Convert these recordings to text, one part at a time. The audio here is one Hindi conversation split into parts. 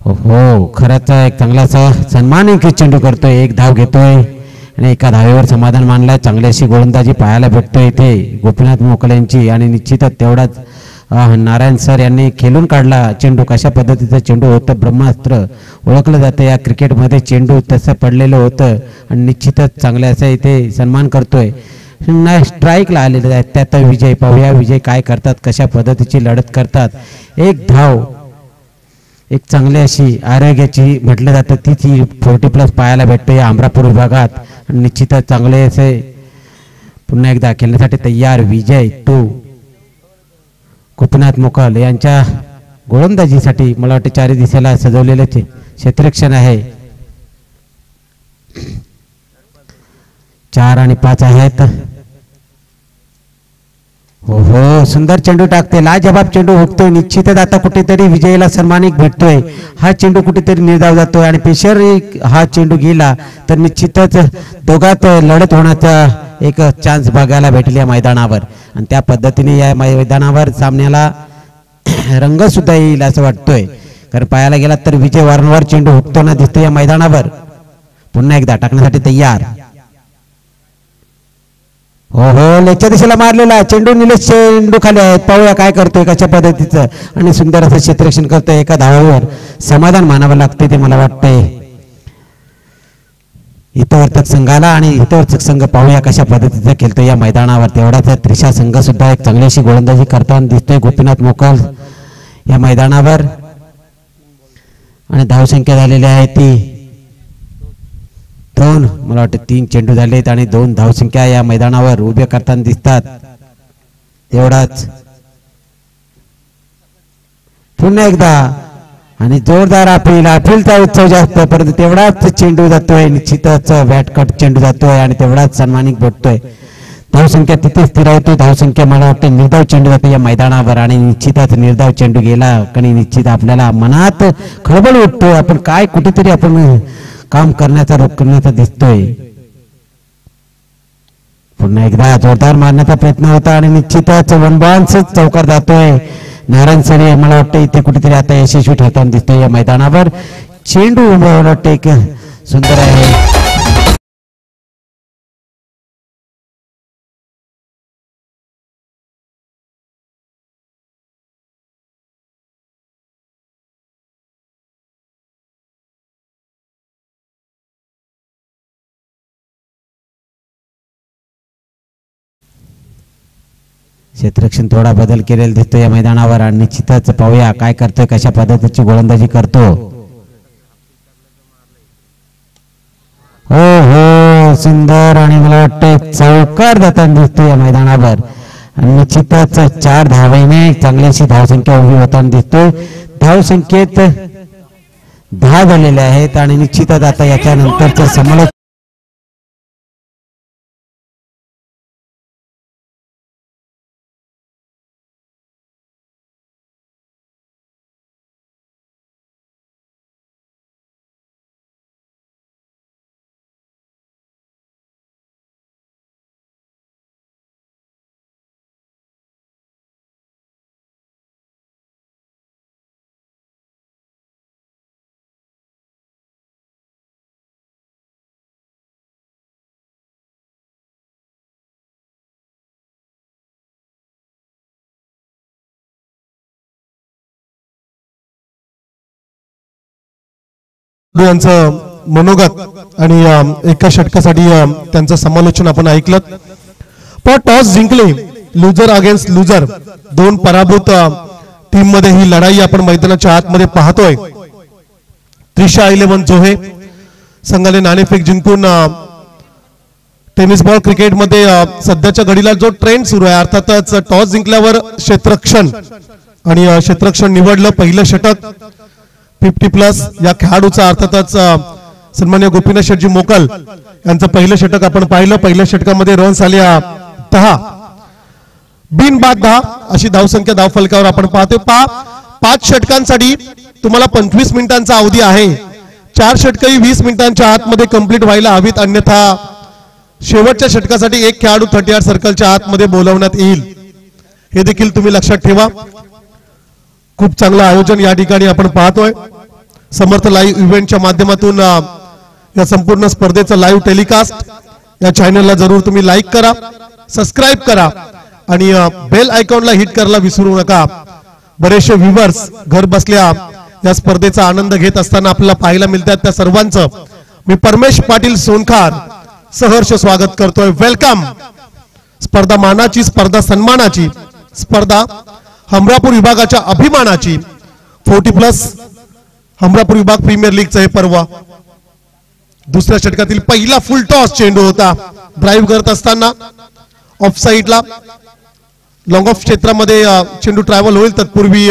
हो खरंच एक चांगलाचा सन्मान एक चेंडू करतोय, एक धाव घेतोय आणि एका धावेवर समाधान मानलाय. चांगली अशी गोलंदाजी पाहायला भेटतोय इथे गोपीनाथ मोकल यांची आणि निश्चितच तेवढाच नारायण सर यांनी खेळून काढला चेंडू. कशा पद्धतीचं चेंडू होतं, ब्रह्मास्त्र ओळखलं जातं या क्रिकेटमध्ये. चेंडू तसं पडलेलं होतं आणि निश्चितच चांगल्या असं इथे सन्मान करतोय. स्ट्राईकला आलेले आहेत त्यात विजय. पाहूया विजय काय करतात, कशा पद्धतीची लढत करतात. एक धाव एक चांगली अशी आरोग्याची म्हटलं जातं ती 40+ पाहायला भेटते या अमरापूर विभागात. निश्चितच चांगले असे पुन्हा एकदा खेळण्यासाठी तयार विजय 2 गोपीनाथ मोकल यांच्या गोलंदाजीसाठी मला वाटते चारी दिशेला सजवलेले क्षेत्ररक्षण आहे. 4 आणि 5 आहेत. हो हो सुंदर चेंडू टाकते, लाजवाब चेंडू हुकतोय. निश्चितच आता कुठेतरी विजयाला सन्मानित भेटतोय. हा चेंडू कुठेतरी निर्धाव जातोय आणि पेशर हा चेंडू गेला तर निश्चितच दोघात लढत होण्याचा एक चान्स बघायला भेटेल या मैदानावर आणि त्या पद्धतीने या मैदानावर सामन्याला रंग सुद्धा येईल असं वाटतोय. कारण पाहायला गेला तर विजय वारंवार चेंडू हुकताना दिसतो या मैदानावर. पुन्हा एकदा टाकण्यासाठी तयार. हो हो लेच्या दिशेला मारलेला चेंडू, निलेश चेंडू खाली आहेत. पाहूया काय करतोय कशा पद्धतीचं आणि सुंदर असं क्षेत्ररक्षण करतोय. एका धावावर समाधान मानावं लागते ते मला वाटतंय हितवर्तक संघाला. आणि हितवर्तक संघ पाहूया कशा पद्धतीचं खेळतोय या मैदानावर. तेवढाच त्रिशा संघ सुद्धा एक चांगली अशी गोलंदाजी करताना दिसतोय गोपीनाथ मोकल या मैदानावर. आणि धावसंख्या झालेली आहे ती 2, मला वाटतं 3 चेंडू झालेत आणि 2 धावसंख्या या मैदानावर उभे करताना दिसतात. तेवढाच पुन्हा एकदा आणि जोरदार अपीलचा उत्सव जास्त परंतु तेवढाच चेंडू जातोय. निश्चितच बॅटकट चेंडू जातोय आणि तेवढाच सन्मानित भेटतोय. धावसंख्या तिथे स्थिर होतो. धावसंख्या मला वाटतं निर्धाव चेंडू जातो या मैदानावर आणि निश्चितच निर्धाव चेंडू गेला आणि निश्चित आपल्याला मनात खळबळ उठतो. आपण काय कुठेतरी आपण काम करण्याचा रोख करण्याचा दिसतोय. पुन्हा एकदा जोरदार मारण्याचा प्रयत्न होता आणि निश्चितच वन बाउन्स चौकार जातोय. नारायण सर मला वाटतं इथे कुठेतरी आता यशस्वी ठरताना दिसतोय या मैदानावर. चेंडू मला वाटतं एक सुंदर आहे. क्षेत्ररक्षण थोडा बदल केलेला दिसतो या मैदानावर आणि निश्चितच पाहूया काय करतोय कशा पद्धतीची गोलंदाजी करतो. हो हो सुंदर आणि मला वाटतं चौकार जाताना दिसतो या मैदानावर आणि निश्चितच 4 धावेने चांगलीशी धावसंख्या उभी होताना दिसतोय. धावसंख्येत 10 झालेले आहेत आणि निश्चितच आता याच्यानंतरच्या समालोचन यांचं मनोगत आणि एका षटकासाठी त्यांचं समालोचन आपण ऐकलं. पण टॉस जिंकले, लुजर अगेन्स्ट लुजर, 2 पराभूत टीम मध्ये ही लढाई आपण मैदानाच्या आतमध्ये पाहतोय. त्रिशा 11 जोहे संघाने नाणेफेक जिंकून टेनिस बॉल क्रिकेट मध्ये सध्याच्या घडीला जो ट्रेंड सुरू आहे अर्थातच टॉस जिंकल्यावर क्षेत्ररक्षण आणि क्षेत्ररक्षण निवडलं. पहिलं षटक 50+ या खेळाडूचा अर्थातच सन्मान्य गोपीनाथ शेटजी मोकल यांचं पहिलं षटक आपण पाहिलं. पहिल्या षटकामध्ये रन्स आल्या 10, बिनबाद 10 अशी धावसंख्या धावफलकावर आपण पाहतोय. 5 षटकांसाठी तुम्हाला 25 मिनिटांचा अवधी आहे. 4 षटकही 20 मिनिटांच्या आतमध्ये कंप्लीट व्हायला हवीत, अन्यथा शेवटच्या षटकासाठी एक खेळाडू 38 सर्कलच्या आतमध्ये बोलावण्यात येईल. हे देखील तुम्ही लक्षात ठेवा. खूप चांगलं आयोजन या ठिकाणी आपण पाहतोय. समर्थ लाईव्ह इव्हेंटच्या माध्यमातून या संपूर्ण स्पर्धेचं लाईव्ह टेलिकास्ट या चॅनलला जरूर तुम्ही लाईक करा, सबस्क्राईब करा आणि बेल आयकॉनला हिट करायला विसरू नका. बरेचसे व्ह्यूअर्स घर बसल्या या स्पर्धेचा आनंद घेत असताना आपल्याला पाहायला मिळतात. त्या सर्वांचं मी परमेश पाटील सोनखार सहर्ष स्वागत करतोय. वेलकम. स्पर्धा मानाची, स्पर्धा सन्मानाची, स्पर्धा हमरापूर विभागाच्या अभिमानाची 40+ हमरापूर विभाग प्रीमियर लीगचं हे पर्व. दुसऱ्या षटकातील पहिला फुल टॉस चेंडू होता. ड्राईव्ह करत असताना ऑफ साइडला लॉंग ऑफ क्षेत्रामध्ये चेंडू ट्रॅव्हल होईल. तत्पूर्वी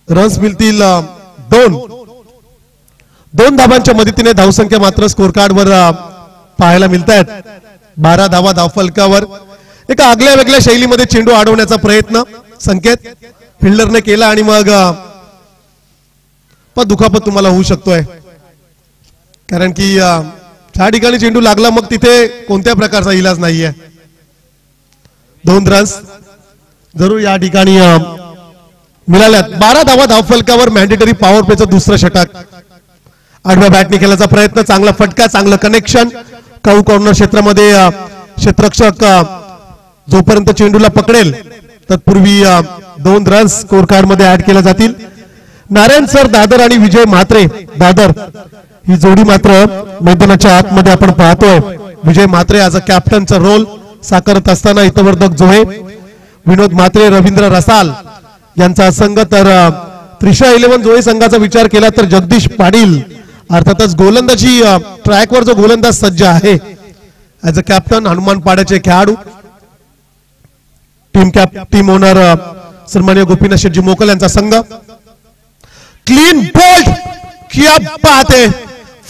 रन्स मिळतील 2 धावांच्या मदतीने. धावसंख्या मात्र स्कोर कार्डवर पाहायला मिळत आहेत. 12 धावा धावफलकावर. एका आगळ्या वेगळ्या शैलीमध्ये चेंडू अडवण्याचा प्रयत्न संकेत फिल्डरने केला आणि मग दुखापत तुम्हाला होऊ शकतोय, कारण की त्या ठिकाणी चेंडू लागला मग तिथे कोणत्या प्रकारचा इलाज नाहीये. 2 रन्स जरूर या ठिकाणी मिळाल्यात. 12 धावा धावफलकावर. मॅन्डेटरी पॉवर प्लेचं दुसरं षटक. आडव्या बॅटने केल्याचा प्रयत्न. चांगला फटका, चांगलं कनेक्शन. काऊ कॉर्नर क्षेत्रामध्ये क्षेत्ररक्षक जोपर्यंत चेंडूला पकडेल तत्पूर्वी 2 रन्स स्कोर कार्ड मध्ये ऍड केल्या जातील. नारायण सर दादर आणि विजय म्हात्रे दादर ही जोडी मात्र मैदानाच्या आतमध्ये आपण पाहतोय. विजय म्हात्रे ॲज अ कॅप्टनचा रोल साकारत असताना हितवर्धक जोहे विनोद म्हात्रे, रवींद्र रसाल यांचा संघ. तर त्रिशा 11 जोहे संघाचा विचार केला तर जगदीश पाटील अर्थातच गोलंदाजी ट्रॅकवर जो गोलंदाज सज्ज आहे ॲज अ कॅप्टन हनुमान पाड्याचे खेळाडू. टीम ओनर सन्माननीय गोपीनाथ शेटजी मोकल यांचा संघ. क्लीन बोल्ड, क्या बात है.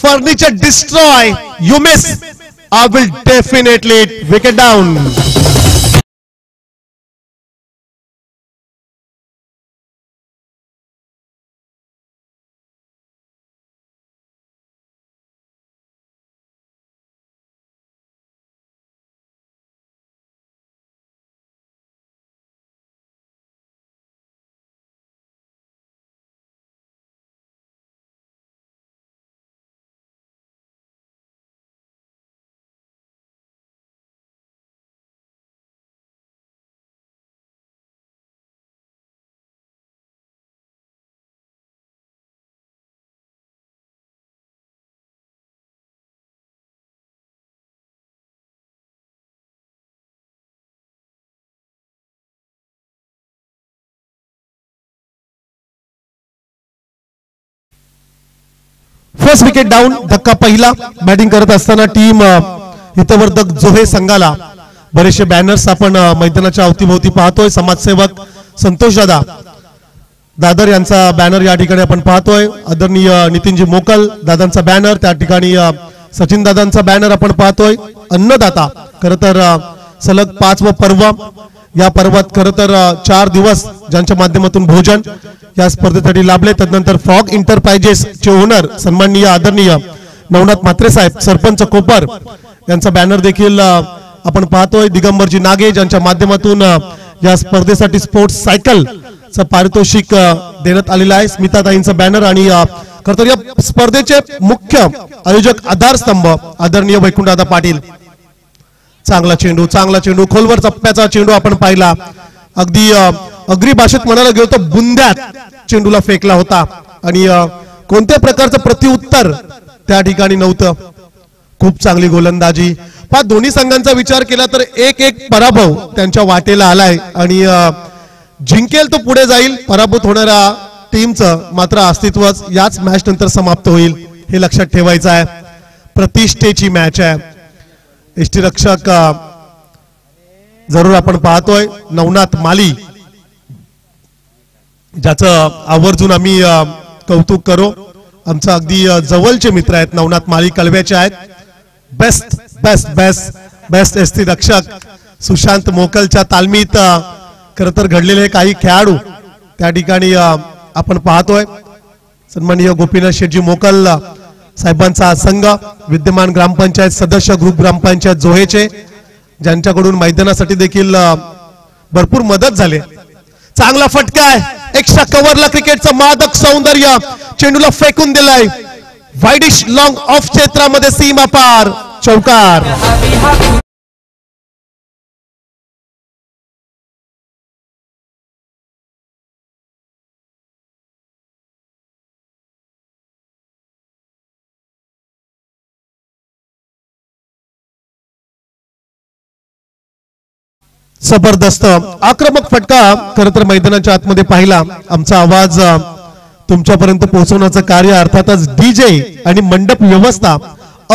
Furniture destroy, you miss, I will definitely wicket down. First wicket down. धक्का पहिला. बॅटिंग करत असताना टीम हितवर्धक जोहे संघाला बरेचसे बॅनर्स आपण मैदानाच्या अवतीभोवती पाहतोय. समाजसेवक संतोष दादर यांचा बॅनर या ठिकाणी आपण पाहतोय. आदरणीय नितीनजी मोकल दादांचा बॅनर, त्या ठिकाणी सचिन दादांचा बॅनर आपण पाहतोय. अन्नदाता खरं तर सलग 5व पर्व. या पर्वात खरं तर 4 दिवस ज्यांच्या माध्यमातून भोजन या स्पर्धेसाठी लाभले. तदनंतर फ्रॉग इंटरप्राइजेस चे ओनर सन्माननीय आदरणीय नवनाथ म्हात्रे साहेब, सरपंच कोपर यांचा बॅनर देखील आपण पाहतोय. दिगंबरजी नागे ज्यांच्या माध्यमातून या स्पर्धेसाठी स्पोर्ट्स सायकलचं पारितोषिक देण्यात आलेलं आहे. स्मिताताईंचा बॅनर आणि खरं तर या स्पर्धेचे मुख्य आयोजक आधारस्तंभ आदरणीय वैकुंठदादा पाटील. चांगला चेंडू खोलवर चप्प्याचा चेंडू आपण पाहिला. अगदी अग्री भाषेत म्हणायला गेलो तर बुंद्यात चेंडूला फेकला होता आणि कोणत्या प्रकारचं प्रत्युत्तर त्या ठिकाणी नव्हतं. खूप चांगली गोलंदाजी. दोन्ही संघांचा विचार केला तर एक पराभव त्यांच्या वाटेला आलाय आणि जिंकेल तो पुढे जाईल. पराभूत होणाऱ्या टीमचं मात्र अस्तित्व याच मॅच नंतर समाप्त होईल, हे लक्षात ठेवायचं आहे. प्रतिष्ठेची मॅच आहे. यष्टीरक्षक जरूर आपण पाहतोय नवनाथ माली, ज्याचं आवर्जून आम्ही कौतुक करू. आमचा अगदी जवळचे मित्र आहेत नवनाथ माली, कळव्याचे आहेत. बेस्ट बेस्ट बेस्ट बेस्ट यष्टीरक्षक सुशांत मोकलच्या तालमीत खरं तर घडलेले काही खेळाडू त्या ठिकाणी आपण पाहतोय. सन्माननीय गोपीनाथ शेटजी मोकल साहेबांचा संघ, विद्यमान ग्रामपंचायत सदस्य, ग्रुप ग्रामपंचायत जोहेचे, ज्यांच्याकडून मैदानासाठी देखील भरपूर मदत झाली. चांगला फटका आहे, एक्स्ट्रा कव्हरला क्रिकेटचं मादक सौंदर्य चेंडूला फेकून दिलाय वाईडिश लॉंग ऑफ क्षेत्रामध्ये सीमा पार चौकार. जबरदस्त आक्रमक फटका खरं तर मैदानाच्या आतमध्ये पाहिला. आमचा आवाज तुमच्यापर्यंत पोहोचवण्याचं कार्य अर्थातच डीजे आणि मंडप व्यवस्था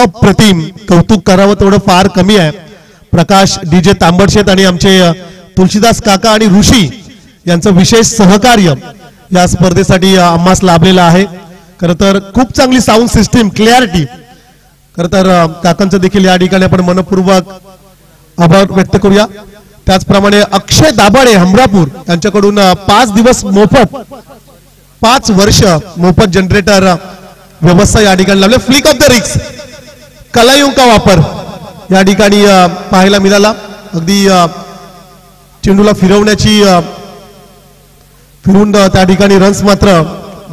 अप्रतिम. कौतुक करावं तेवढं फार कमी आहे. प्रकाश डीजे तांबडशेत आणि आमचे तुलसीदास काका आणि ऋषी यांचं विशेष सहकार्य या स्पर्धेसाठी आम्हास लाभलेलं आहे. खरं तर खूप चांगली साऊंड सिस्टीम क्लॅरिटी. खरं तर काकांचं देखील या ठिकाणी आपण मनपूर्वक आभार व्यक्त करूया. त्याचप्रमाणे अक्षय दाभाडे हमरापूर यांच्याकडून 5 दिवस मोफत 5 वर्ष मोफत जनरेटर व्यवस्था या ठिकाणी लावले. फ्लिक ऑफ द रिक्स कलायुग का वापर या ठिकाणी पाहायला मिळाला. अगदी चेंडूला फिरवण्याची फिरून त्या ठिकाणी रन्स मात्र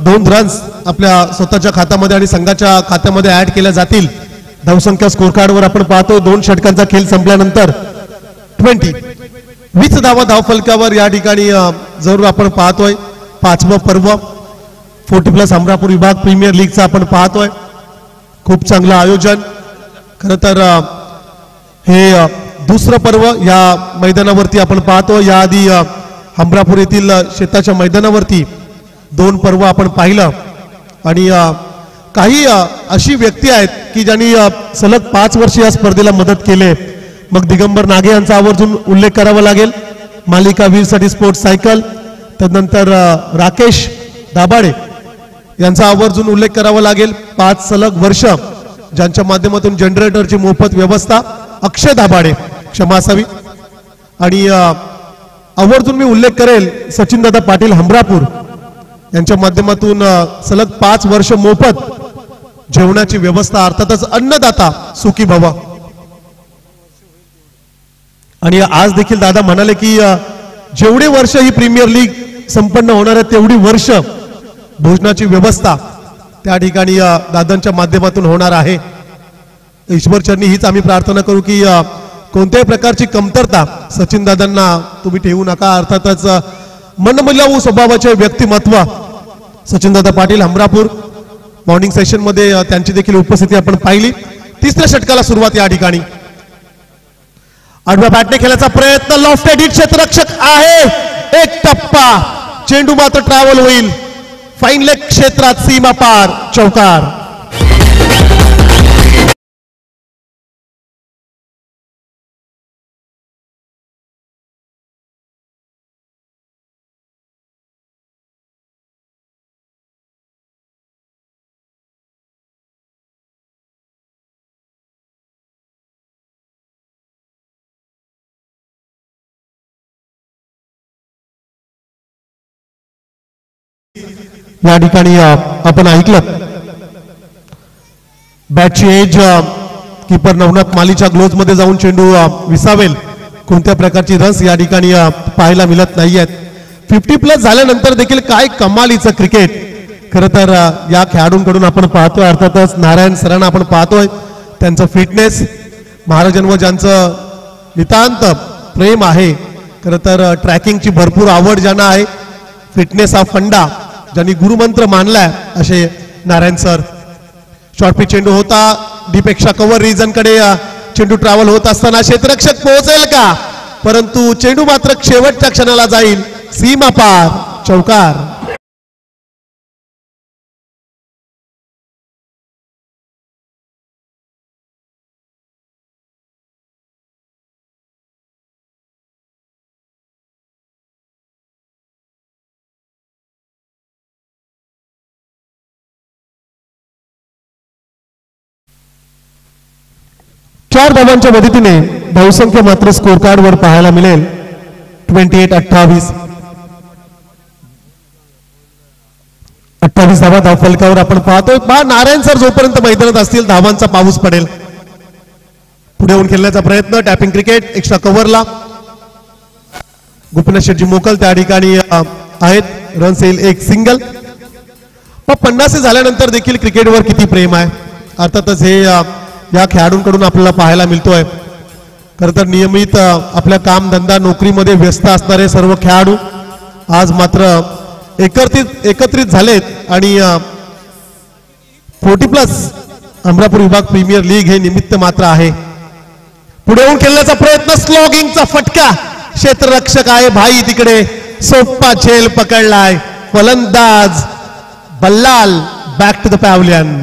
2 रन्स आपल्या स्वतःच्या खात्यामध्ये आणि संघाच्या खात्यामध्ये ऍड केल्या जातील. धावसंख्या स्कोर कार्डवर आपण पाहतो 2 षटकांचा खेळ संपल्यानंतर 20 धावा धाव फलकावर या ठिकाणी जरूर आपण पाहतोय. 5वं पर्व 40+ हमरापूर विभाग प्रीमियर लीगचा आपण पाहतोय. खूप चांगलं आयोजन. खरं तर हे दुसरं पर्व या मैदानावरती आपण पाहतो. याआधी हमरापूर येथील शेताच्या मैदानावरती 2 पर्व आपण पाहिलं आणि काही अशी व्यक्ती आहेत की ज्यांनी सलग 5 वर्ष या स्पर्धेला मदत केली. मग दिगंबर नागे यांचा आवर्जून उल्लेख करावा लागेल. मालिका वीरसाठी स्पोर्ट्स सायकल. त्यानंतर राकेश दाभाडे यांचा आवर्जून उल्लेख करावा लागेल. 5 सलग वर्ष ज्यांच्या माध्यमातून जनरेटरची मोफत व्यवस्था. अक्षय दाभाडे क्षमा असावी. आणि आवर्जून मी उल्लेख करेल सचिनदादा पाटील हमरापूर यांच्या माध्यमातून सलग 5 वर्ष मोफत जेवणाची व्यवस्था. अर्थातच अन्नदाता सुखी भवा. आणि आज देखील दादा म्हणाले की जेवढे वर्ष ही प्रीमियर लीग संपन्न होणार आहे तेवढी वर्ष भोजनाची व्यवस्था त्या ठिकाणी दादांच्या माध्यमातून होणार आहे. ईश्वरचरणी हीच आम्ही प्रार्थना करू की कोणत्याही प्रकारची कमतरता सचिन दादांना तुम्ही ठेवू नका. अर्थातच मनमिलावू स्वभावाचे व्यक्तिमत्व सचिन दादा पाटील हमरापूर. मॉर्निंग सेशन मध्ये त्यांची देखील उपस्थिती आपण पाहिली. 3ऱ्या षटकाला सुरुवात या ठिकाणी. आडव्या बॅटने खेळण्याचा प्रयत्न. लॉफ्टेड हिट क्षेत्ररक्षक आहे. 1 टप्पा चेंडू मात्र ट्रॅव्हल होईल फाईन लेग क्षेत्रात सीमा पार चौकार. या ठिकाणी आपण ऐकलं बॅटची एज कीपर नवनाथ मालीच्या ग्लोव्ज मध्ये जाऊन चेंडू विसावेल. कोणत्या प्रकारची रन्स या ठिकाणी पाहायला मिळत नाहीयेत. 50+ झाल्यानंतर देखील काय कमालीचं क्रिकेट खरं तर या खेळाडूंकडून आपण पाहतोय. अर्थातच नारायण सरांना आपण पाहतोय. त्यांचं फिटनेस महाराजांवर ज्यांचं नितांत प्रेम आहे. खरं तर ट्रॅकिंगची भरपूर आवड ज्यांना आहे. फिटनेस हा फंडा ज्यांनी गुरुमंत्र मानलाय असे नारायण सर. शॉर्ट पिच चेंडू होता. डीपेक्षा कव्हर रिजन कडे चेंडू ट्रॅव्हल होत असताना क्षेत्ररक्षक पोहोचेल का. परंतु चेंडू मात्र शेवटच्या क्षणाला जाईल सीमा पार चौकार. चार धावांच्या मदतीने धावसंख्या मात्र स्कोर कार्ड वर पाहायला मिळेल 28-28. 28 धावा धाव फलकावर आपण पाहतोय. नारायण सर जोपर्यंत मैदानात असतील धावांचा पाऊस पडेल. पुढे येऊन खेळण्याचा प्रयत्न. टॅपिंग क्रिकेट एक्स्ट्रा कव्हरला गोपीनाथ शेटजी मोकल त्या ठिकाणी आहेत. रन्स येईल, एक सिंगल. पण 50 झाल्यानंतर देखील क्रिकेटवर किती प्रेम आहे. अर्थातच हे या खेळाडूंकडून आपल्याला पाहायला मिळतोय. खरं तर नियमित आपल्या कामधंदा नोकरीमध्ये व्यस्त असणारे सर्व खेळाडू आज मात्र एकत्रित झालेत आणि 40+ अमरापूर विभाग प्रीमियर लीग हे निमित्त मात्र आहे. पुढे येऊन खेळण्याचा प्रयत्न, स्लॉगिंगचा फटका, क्षेत्ररक्षक आहे भाई तिकडे, सोप्पा झेल पकडलाय, फलंदाज बल्लाल बॅक टू द पॅव्हलियन.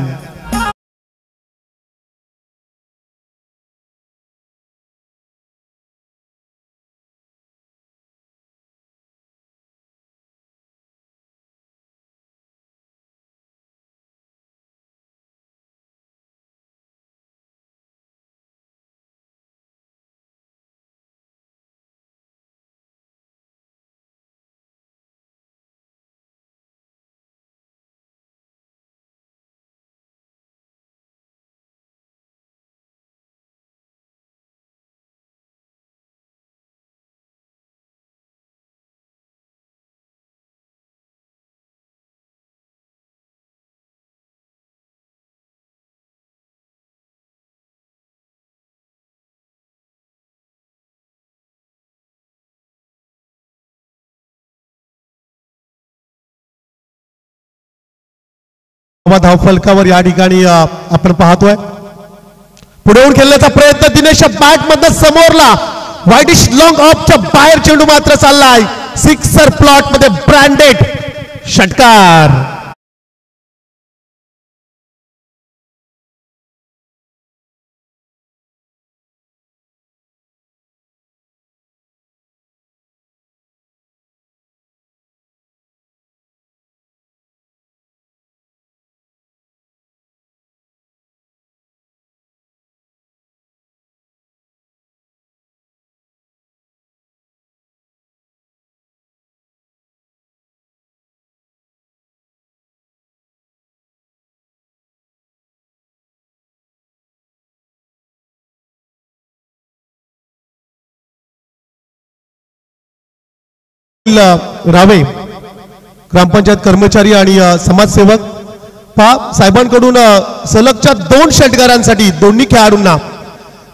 धाव फलकावर या ठिकाणी आपण पाहतोय. पुढे येऊन खेळण्याचा प्रयत्न, दिनेश बॅट मधनं समोरला, वाईटिश लॉंग ऑफच्या बाहेर चेंडू मात्र चाललाय, सिक्सर प्लॉट मध्ये ब्रँडेड षटकार. रावे ग्रामपंचायत कर्मचारी आणि समाजसेवक पहा, साहेबांकडून सलगच्या 2 षटकारांसाठी दोन्ही खेळाडूंना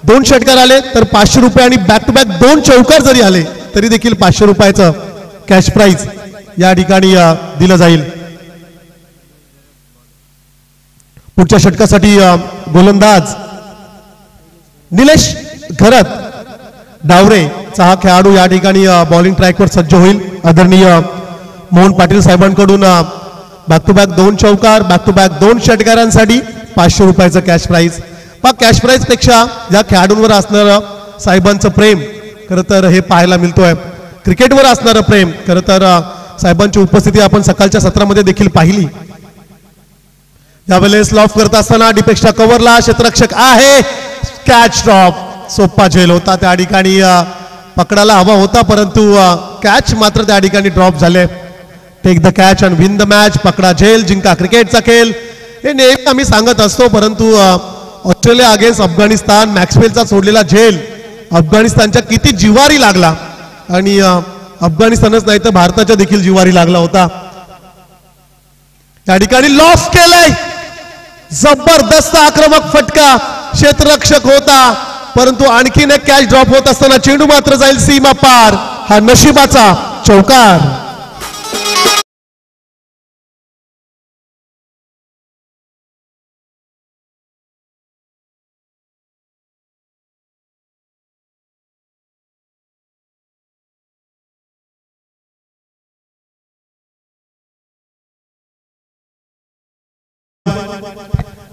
2 षटकार आले तर 500 रुपये आणि बॅक टू बॅक 2 चौकार जरी आले तरी देखील 500 रुपयाचं कॅश प्राइज या ठिकाणी दिलं जाईल. पुढच्या षटकासाठी गोलंदाज निलेश घरत डावरेचा हा खेळाडू या ठिकाणी बॉलिंग ट्रॅकवर सज्ज होईल. आदरणीय मोहन पाटील साहेबांकडून बॅक टू बॅक 2 चौकार, बॅक टू बॅक 2 षटकारांसाठी 500 रुपयाचं कॅश प्राइज. पण कॅश प्राइज पेक्षा या खेळाडूंवर असणारं साहेबांचं प्रेम खरं तर हे पाहायला मिळतोय. क्रिकेटवर असणारं प्रेम खरं तर साहेबांची उपस्थिती आपण सकाळच्या सत्रामध्ये देखील पाहिली. यावेळेस लॉफ करत असताना डिपेक्षा कव्हरला क्षेत्ररक्षक आहे, कॅच ड्रॉप, सोप्पा झेल होता त्या ठिकाणी, पकडायला हवा होता परंतु कॅच मात्र त्या ठिकाणी ड्रॉप झाले. Take the catch and win the match, पकडा झेल जिंका क्रिकेटचा खेळ, हे नेहमी आम्ही सांगत असतो. परंतु ऑस्ट्रेलिया अगेन्स्ट अफगाणिस्तान, मॅक्सवेलचा सोडलेला झेल अफगाणिस्तानच्या किती जिवारी लागला आणि अफगाणिस्तानच नाही तर भारताच्या देखील जिवारी लागला होता. त्या ठिकाणी लॉस केलंय, जबरदस्त आक्रमक फटका, क्षेत्ररक्षक होता परंतु आणखीन एक कॅच ड्रॉप होत असताना चेंडू मात्र जाईल सीमा पार, हा नशिबाचा चौकार.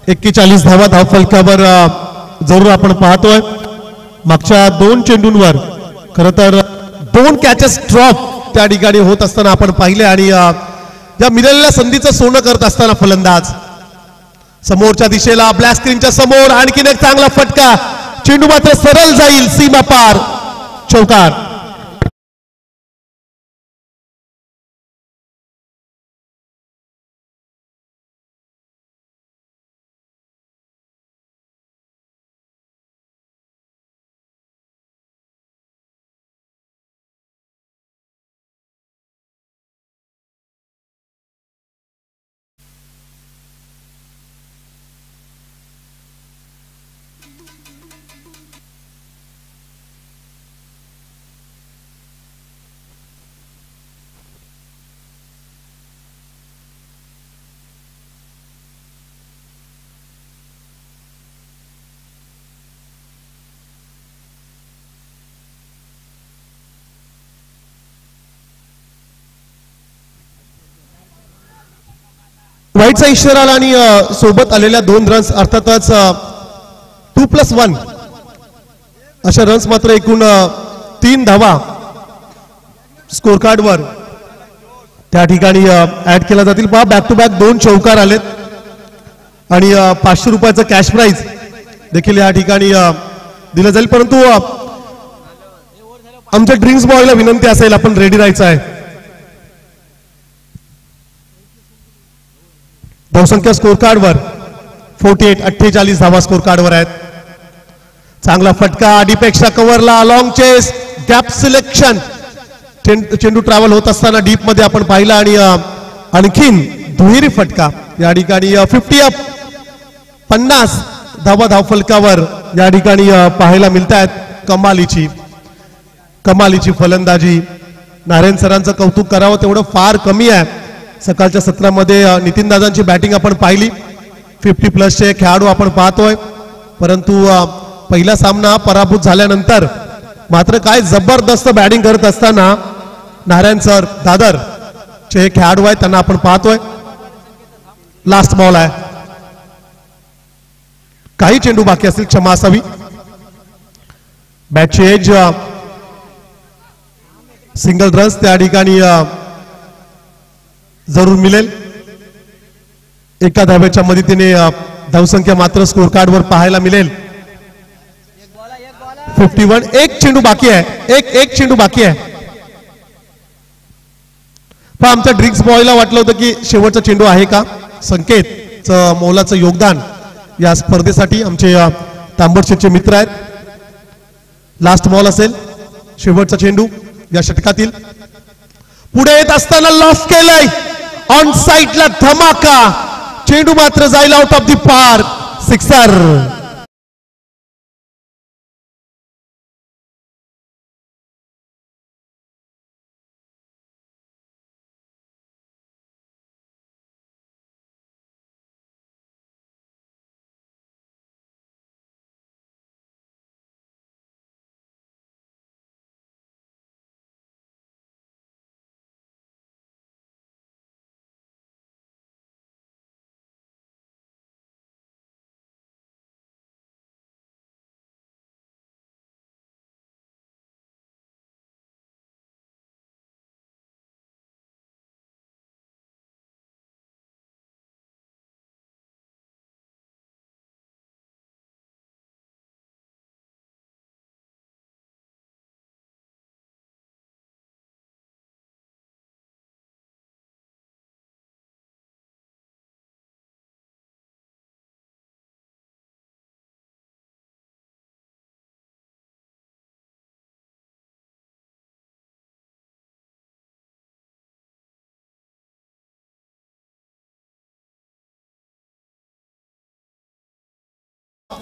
एक्केचाळीस धावा धाव फलकावर जरूर आपण पाहतोय. मागच्या 2 चेंडूंवर खरं तर 2 कॅचेस ड्रॉप त्या ठिकाणी होत असताना आपण पाहिले आणि या मिळालेल्या संधीचं सोनं करत असताना फलंदाज समोरच्या दिशेला ब्लॅक स्क्रीनच्या समोर आणखीन एक चांगला फटका, चेंडू मात्र सरळ जाईल सीमा पार, चौकार. वाईटचा इशारा आला आणि सोबत आलेल्या 2 रन्स अर्थातच 2+1 अशा रन्स मात्र एकूण 3 धावा स्कोर कार्डवर त्या ठिकाणी ऍड केला जातील. पहा बॅक टू बॅक 2 चौकार आलेत आणि 500 रुपयाचं कॅश प्राइज देखील या ठिकाणी दिलं जाईल. परंतु आमच्या ड्रिंक्स बॉयला विनंती असेल आपण रेडी राहायचं आहे. धावसंख्या स्कोर कार्डवर 48 धावा स्कोर कार्डवर आहेत. चांगला फटका डीपेक्षा कव्हरला लॉंग चेस गॅप सिलेक्शन चेंडू ट्रॅव्हल होत असताना डीप मध्ये आपण पाहिला आणि आणखीन दुहेरी फटका या ठिकाणी 50 धावा धावफलकावर या ठिकाणी पाहायला मिळत आहेत. कमालीची फलंदाजी. नारायण सरांचं कौतुक करावं तेवढं फार कमी आहे. सकाळच्या सत्रामध्ये नितीन दादांची बॅटिंग आपण पाहिली. 50+ खेळाडू आपण पाहतोय. परंतु पहिला सामना पराभूत झाल्यानंतर मात्र काय जबरदस्त बॅटिंग करत असताना नारायण सर दादर चे खेळाडू आहेत त्यांना आपण पाहतोय. लास्ट बॉल आहे. काही चेंडू बाकी असतील क्षमा असावी. बॅटची एज सिंगल रन्स त्या ठिकाणी जरूर मिळेल. एका धाब्याच्या मदतीने धावसंख्या मात्र स्कोर कार्डवर पाहायला मिळेल. 51. एक चेंडू बाकी आहे. एक चेंडू बाकी आहे. पण आमच्या ड्रिंक्स बॉयला वाटलं होतं की शेवटचा चेंडू आहे का. संकेतचं मोलाचं योगदान या स्पर्धेसाठी आमचे तांबडशेटचे मित्र आहेत. लास्ट बॉल असेल शेवटचा चेंडू या षटकातील. पुढे येत असताना लॉफ केलंय ऑन साइडला धमाका. चेंडू मात्र जाईल out of the park. Sixer.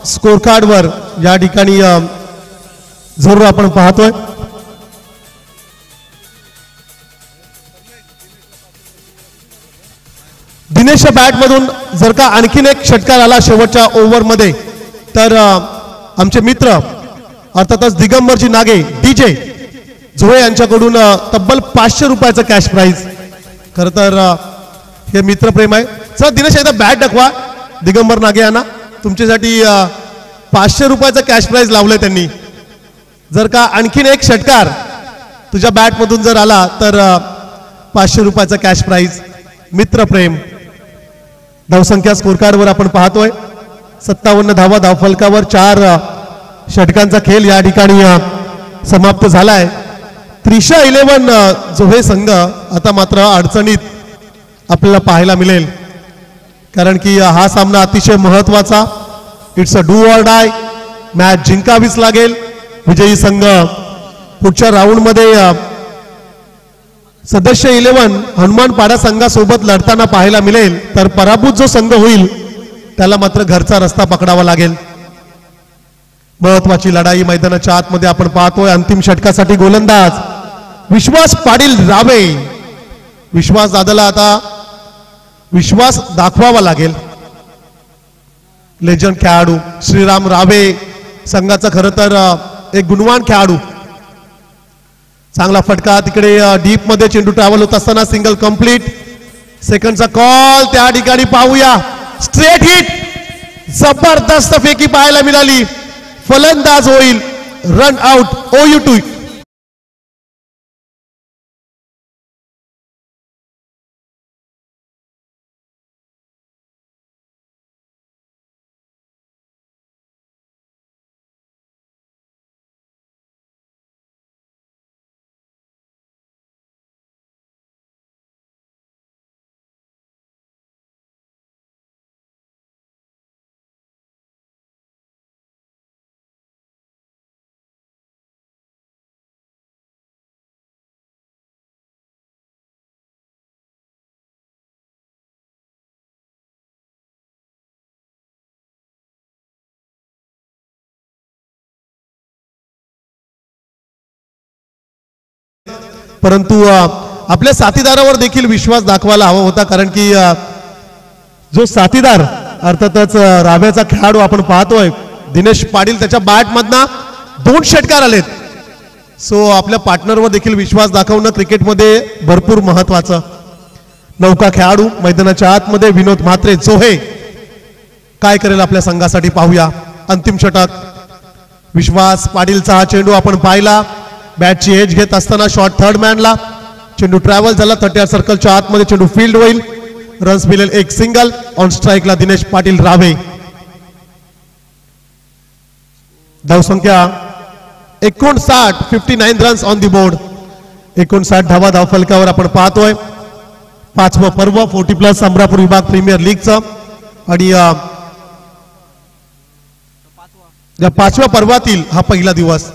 Score कार्डवर या ठिकाणी जरूर आपण पाहतोय. दिनेशच्या बॅट मधून जर का आणखीन एक षटकार आला शेवटच्या ओव्हर मध्ये तर आमचे मित्र अर्थातच दिगंबरजी नागे डीजे झोळे यांच्याकडून तब्बल 500 रुपयाचं कॅश प्राइज. खर तर हे मित्रप्रेम आहे. सर दिनेश एकदा बॅट दाखवा दिगंबर नागे यांना. तुमच्यासाठी 500 रुपयाचं कॅश प्राइज लावलंय त्यांनी. जर का आणखीन एक षटकार तुझ्या बॅट मधून जर आला तर 500 रुपयाचं कॅश प्राइज. मित्रप्रेम. धावसंख्या स्कोर कार्डवर आपण पाहतोय 57 धावा धावफलकावर. 4 षटकांचा खेळ या ठिकाणी समाप्त झालाय. त्रिशा 11 जो हे संघ आता मात्र अडचणीत आपल्याला पाहायला मिळेल. कारण की हा सामना अतिशय महत्वाचा. It's a do or die. Match जिंकावीच लागेल. विजयी संघ पुढच्या राऊंड मध्ये सदस्य 11 हनुमानपाडा संघासोबत लढताना पाहायला मिळेल. तर पराभूत जो संघ होईल त्याला मात्र घरचा रस्ता पकडावा लागेल. महत्वाची लढाई मैदानाच्या आतमध्ये आपण पाहतोय. अंतिम षटकासाठी गोलंदाज विश्वास पाटील रावे. विश्वास दादाला आता विश्वास दाखवावा लागेल. लेजंड खेळाडू श्रीराम रावे संघाचा खरं तर एक गुणवान खेळाडू. चांगला फटका तिकडे डीप मध्ये चेंडू ट्रॅव्हल होत असताना सिंगल कंप्लीट. सेकंडचा कॉल त्या ठिकाणी पाहूया. स्ट्रेट हिट, जबरदस्त फेकी पाहायला मिळाली. फलंदाज होईल रन आउट. OU2. परंतु आपल्या साथीदारावर देखील विश्वास दाखवायला हवा होता, कारण की जो साथीदार अर्थातच राव्याचा खेळाडू आपण पाहतोय दिनेश पाटील, त्याच्या बॅट मधनं 2 षटकार आलेत. सो आपल्या पार्टनरवर देखील विश्वास दाखवणं क्रिकेटमध्ये भरपूर महत्वाचं. नौका खेळाडू मैदानाच्या आतमध्ये विनोद म्हात्रे जोहे काय करेल आपल्या संघासाठी पाहूया. अंतिम षटक. विश्वास पाटीलचा हा चेंडू आपण पाहिला. बॅटची एज घेत असताना शॉट थर्ड मॅनला, चेंडू ट्रॅव्हल झाला 30 सर्कलच्या आतमध्ये, चेंडू फील्ड होईल. रन्स मिळेल एक सिंगल. ऑन स्ट्राईकला दिनेश पाटील रावे. धावसंख्या 59, 59 रन्स ऑन दी बोर्ड. 59 धावा धावफलकावर आपण पाहतोय. 5वं पर्व 40+ अमरापूर विभाग प्रीमियर लीगचं. आणि या 5व्या पर्वातील हा पहिला दिवस.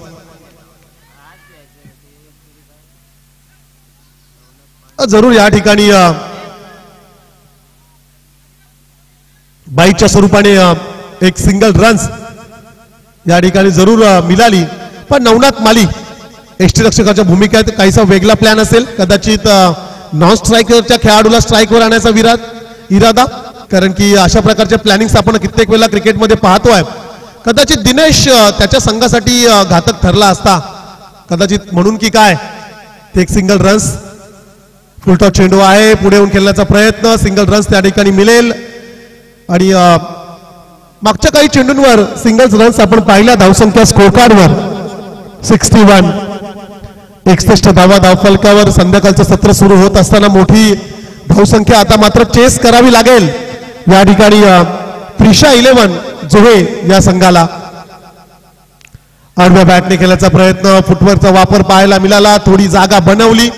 जरूर या ठिकाणी बाईकच्या स्वरूपाने एक सिंगल रन्स या ठिकाणी जरूर मिळाली. पण नवनाथ माली एसटी रक्षकाच्या भूमिकेत काहीसा वेगळा प्लॅन असेल. कदाचित नॉन स्ट्रायकरच्या खेळाडूला स्ट्राईकवर आणायचा इरादा, कारण की अशा प्रकारचे प्लॅनिंग्स आपण कित्येक वेळेला क्रिकेटमध्ये पाहतोय. कदाचित दिनेश त्याच्या संघासाठी घातक ठरला असता, कदाचित म्हणून की काय एक सिंगल रन्स. फुलटॉस चेंडू आहे, पुढे येऊन खेळण्याचा प्रयत्न, सिंगल रन्स त्या ठिकाणी मिळेल. आणि मागच्या काही चेंडूंवर सिंगल्स रन्स आपण पाहिल्या. धावसंख्या स्कोर कार्डवर 61, 61 धावा धावफलकावर. संध्याकाळचं सत्र सुरू होत असताना मोठी धावसंख्या आता मात्र चेस करावी लागेल या ठिकाणी त्रिशा 11 जोहे या संघाला. आडव्या बॅटने खेळण्याचा प्रयत्न, फुटवर्कचा वापर पाहायला मिळाला. थोडी जागा बनवली.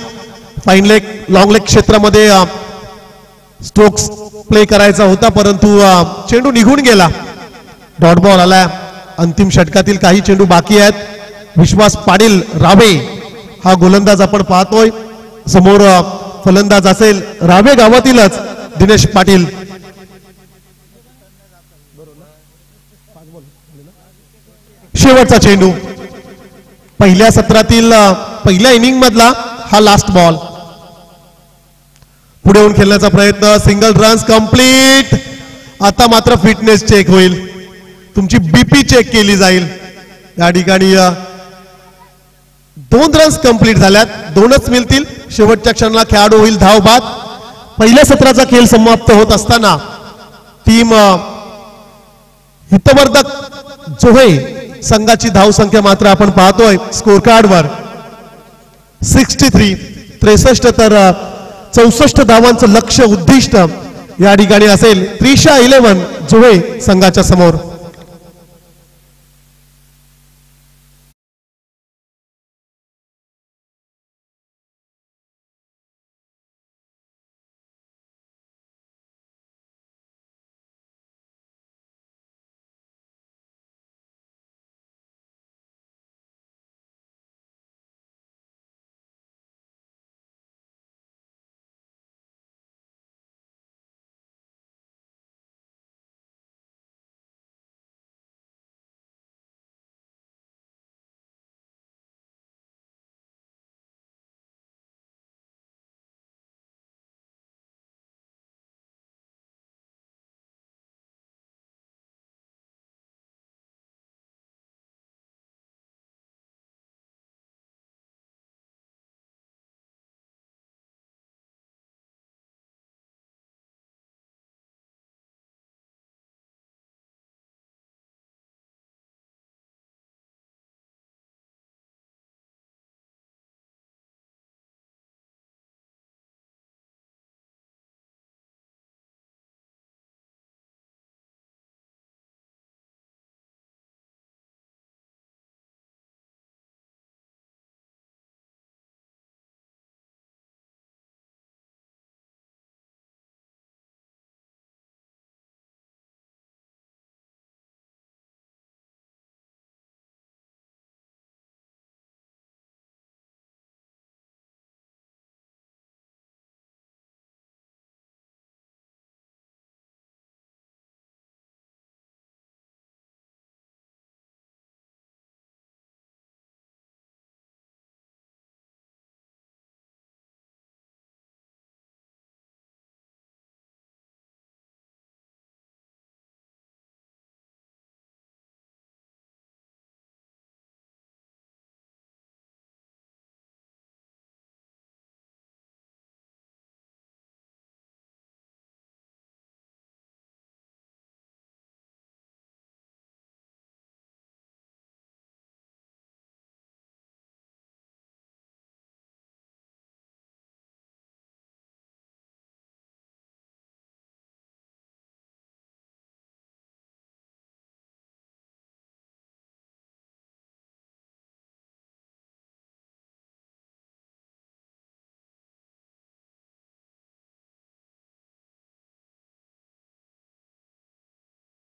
फाईन लेग लॉंग लेग क्षेत्रामध्ये स्ट्रोक्स प्ले करायचा होता, परंतु चेंडू निघून गेला. डॉट बॉल आला. अंतिम षटकातील काही चेंडू बाकी आहेत. विश्वास पाटील रावे हा गोलंदाज आपण पाहतोय. समोर फलंदाज असेल रावे गावातीलच दिनेश पाटील. शेवटचा चेंडू पहिल्या सत्रातील पहिल्या इनिंग मधला हा लास्ट बॉल. पुढे येऊन खेळण्याचा प्रयत्न, सिंगल रन्स कंप्लीट. आता मात्र फिटनेस चेक होईल, तुमची बीपी चेक केली जाईल. या ठिकाणी 2 रन्स कंप्लीट झाल्यात, 2च मिळतील. शेवटच्या क्षणाला खेळाडू होईल धाव बाद. पहिल्या सत्राचा खेळ समाप्त होत असताना टीम हितवर्धक जोहे संघाची धावसंख्या मात्र आपण पाहतोय स्कोर कार्डवर 63, 63 तर 64 धावांचं लक्ष्य उद्दिष्ट या ठिकाणी असेल त्रिशा 11 जोहे संघाच्या समोर.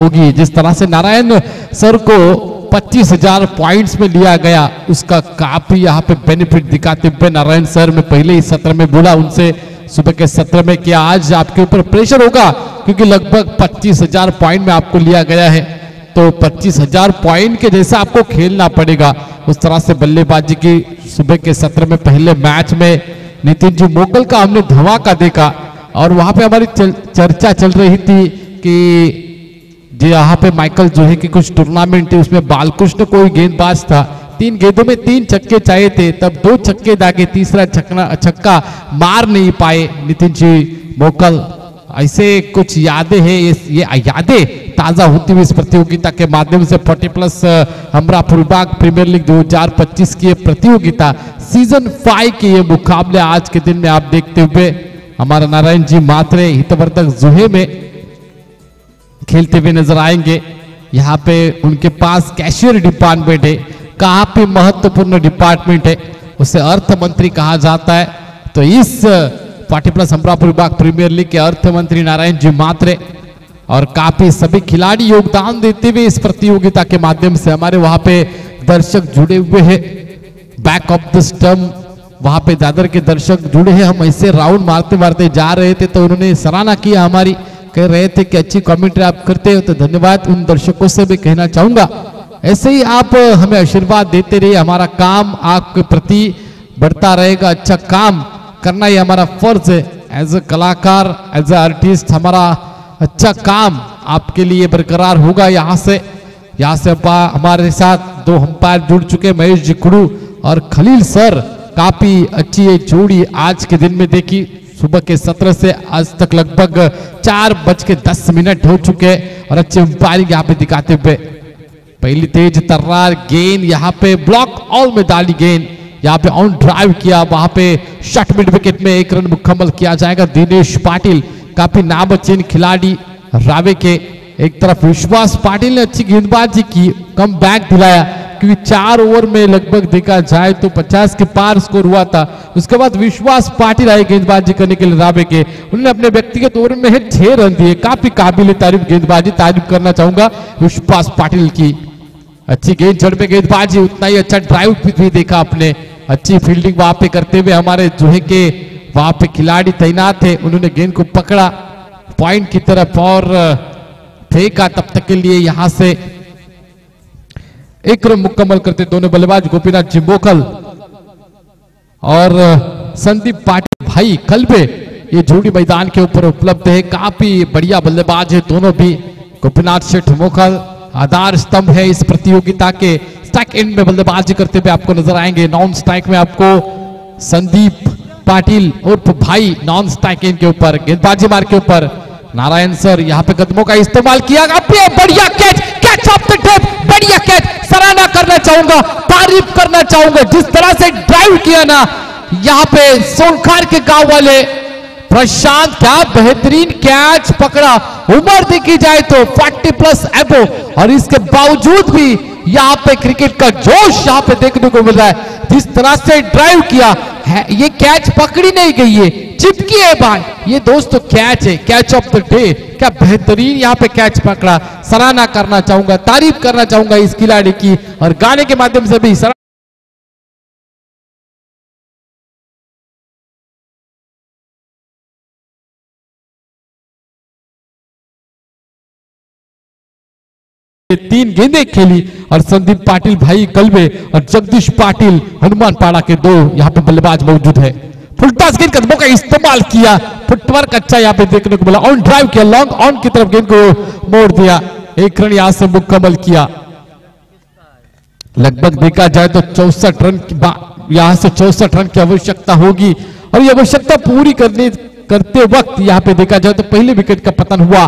होगी। जिस तरह से नारायण सर को 25,000 पॉइंट्स में लिया गया, उसका काफी यहाँ पे बेनिफिट दिखाते हुए नारायण सर में पहले ही सत्र में बोला उनसे सुबह के सत्र में कि आज आपके ऊपर प्रेशर होगा, क्योंकि लगभग 25,000 पॉइंट में आपको लिया गया है, तो 25,000 पॉइंट के जैसा आपको खेलना पड़ेगा। उस तरह से बल्लेबाजी की सुबह के सत्र में पहले मैच में नितिन जी मोकल का हमने धमाका देखा, और वहां पे हमारी चर्चा चल रही थी कि जो यहाँ पे माइकल जो है कि कुछ टूर्नामेंट है उसमें बालकृष्ण कोई गेंदबाज था, 3 गेंदों में 3 छक्के चाहिए थे, तब 2 छक्के दागे, तीसरा छक्का मार नहीं पाए नितिन जी मोकल। ऐसे कुछ यादें हैं, ये यादें ताजा होती हुई इस प्रतियोगिता के माध्यम से 40+ हमरापुर बाग प्रीमियर लीग 2025 की प्रतियोगिता सीजन 5 के ये मुकाबले आज के दिन में आप देखते हुए हमारा नारायण जी मात्रे हितवर्धक जुहे में खेलते हुए नजर आएंगे। यहाँ पे उनके पास कैशियर डिपार्टमेंट है, काफी महत्वपूर्ण डिपार्टमेंट है, उसे अर्थ मंत्री कहा जाता है। तो इस 40+ हमरापुर विभाग प्रीमियर लीग के अर्थ मंत्री नारायण जी मात्रे और काफी सभी खिलाड़ी योगदान देते हुए इस प्रतियोगिता के माध्यम से हमारे वहां पे दर्शक जुड़े हुए हैं। बैक ऑफ द स्टंप वहां पे दादर के दर्शक जुड़े हैं। हम ऐसे राउंड मारते मारते जा रहे थे तो उन्होंने सराहना किया हमारी, कह रहे थे कि अच्छी कमेंट्री आप करते हो, तो धन्यवाद उन दर्शकों से भी कहना चाहूंगा। ऐसे ही आप हमें आशीर्वाद देते रहिए, हमारा काम आपके प्रति बढ़ता रहेगा। अच्छा काम करना ही हमारा फर्ज है। एज ए कलाकार, एज ए आर्टिस्ट, हमारा अच्छा काम आपके लिए बरकरार होगा। यहाँ से हमारे साथ 2 अंपायर जुड़ चुके, महेश जी कुड़ू और खलील सर। काफी अच्छी ये जोड़ी आज के दिन में देखी। सुबह के 17 से आज तक लगभग 4:10 हो चुके और अच्छे अंपायरिंग यहाँ पे दिखाते हुए। पहली तेज तर्रार गेंद यहाँ पे ब्लॉक ऑल में डाली गेंद, यहाँ पे ऑन ड्राइव किया, वहां पे शॉट मिड विकेट में 1 रन मुकम्मल किया जाएगा। दिनेश पाटिल काफी नामचीन खिलाड़ी रावे के। एक तरफ विश्वास पाटिल ने अच्छी गेंदबाजी की, कम बैक दिलाया, क्योंकि 4 ओवर में लगभग देखा जाए तो 50 के पार स्कोर हुआ था। उसके बाद विश्वास पाटिल आए गेंदबाजी करने के लिए रावे के, उन्होंने अपने व्यक्तिगत ओवर में 6 रन दिए। काफी काबिल तारीफ गेंदबाजी, तारीफ करना चाहूंगा विश्वास पाटिल की। अच्छी गेंद जड़ में गेंदबाजी, उतना ही अच्छा ड्राइव भी देखा आपने। अच्छी फील्डिंग वहां पे करते हुए हमारे जुहे के वहां पे खिलाड़ी तैनात थे, उन्होंने गेंद को पकड़ा पॉइंट की तरफ और फेंका। तब तक के लिए यहां से 1 रन मुकम्मल करते दोनों बल्लेबाज गोपीनाथ जिम्बोकल और संदीप पाटिल भाई कलबे। ये जोड़ी मैदान के ऊपर उपलब्ध है, काफी बढ़िया बल्लेबाज है दोनों भी। गोपीनाथ शेठ मोकल आधार स्तंभ है इस प्रतियोगिता के। स्ट्राइक एंड में बल्लेबाजी करते हुए आपको नजर आएंगे। नॉन स्ट्राइक में आपको संदीप पाटिल उर्फ भाई नॉन स्ट्राइक एंड के ऊपर गेंदबाजी मार के ऊपर नारायण सर यहाँ पे कदमों का इस्तेमाल किया। बढ़िया कैच ऑफ द टेप, बढ़िया कैच, सराहना करना चाहूंगा, तारीफ करना चाहूंगा जिस तरह से ड्राइव किया ना यहाँ पे सोनखार के गांव वाले प्रशांत, क्या बेहतरीन कैच पकड़ा। उम्र देखी जाए तो 40+ एबो और इसके बावजूद भी यहाँ पे क्रिकेट का जोश यहाँ पे देखने को मिल रहा है। जिस तरह से ड्राइव किया है, ये कैच पकड़ी नहीं गई है, चिपकी है भाई। ये दोस्तों कैच है, कैच ऑफ द डे। क्या बेहतरीन यहाँ पे कैच पकड़ा, सराहना करना चाहूंगा, तारीफ करना चाहूंगा इस खिलाड़ी की और गाने के माध्यम से भी तीन गेंदें खेली और संदीप पाटिल भाई कलबे और जगदीश पाटिल हनुमान पाड़ा के 2 यहाँ पे बल्लेबाज मौजूद है। फुलटॉस गेंद कदमों का इस्तेमाल किया, फुटवर्क अच्छा यहाँ पे देखने को मिला। ऑन ड्राइव किया, लॉन्ग ऑन की तरफ गेंद को मोड़ दिया, 1 रन यहाँ से मुकम्मल किया। लगभग देखा जाए तो 64 रन यहाँ से 64 रन की आवश्यकता होगी और ये आवश्यकता पूरी करते वक्त यहाँ पे देखा जाए तो पहले विकेट का पतन हुआ।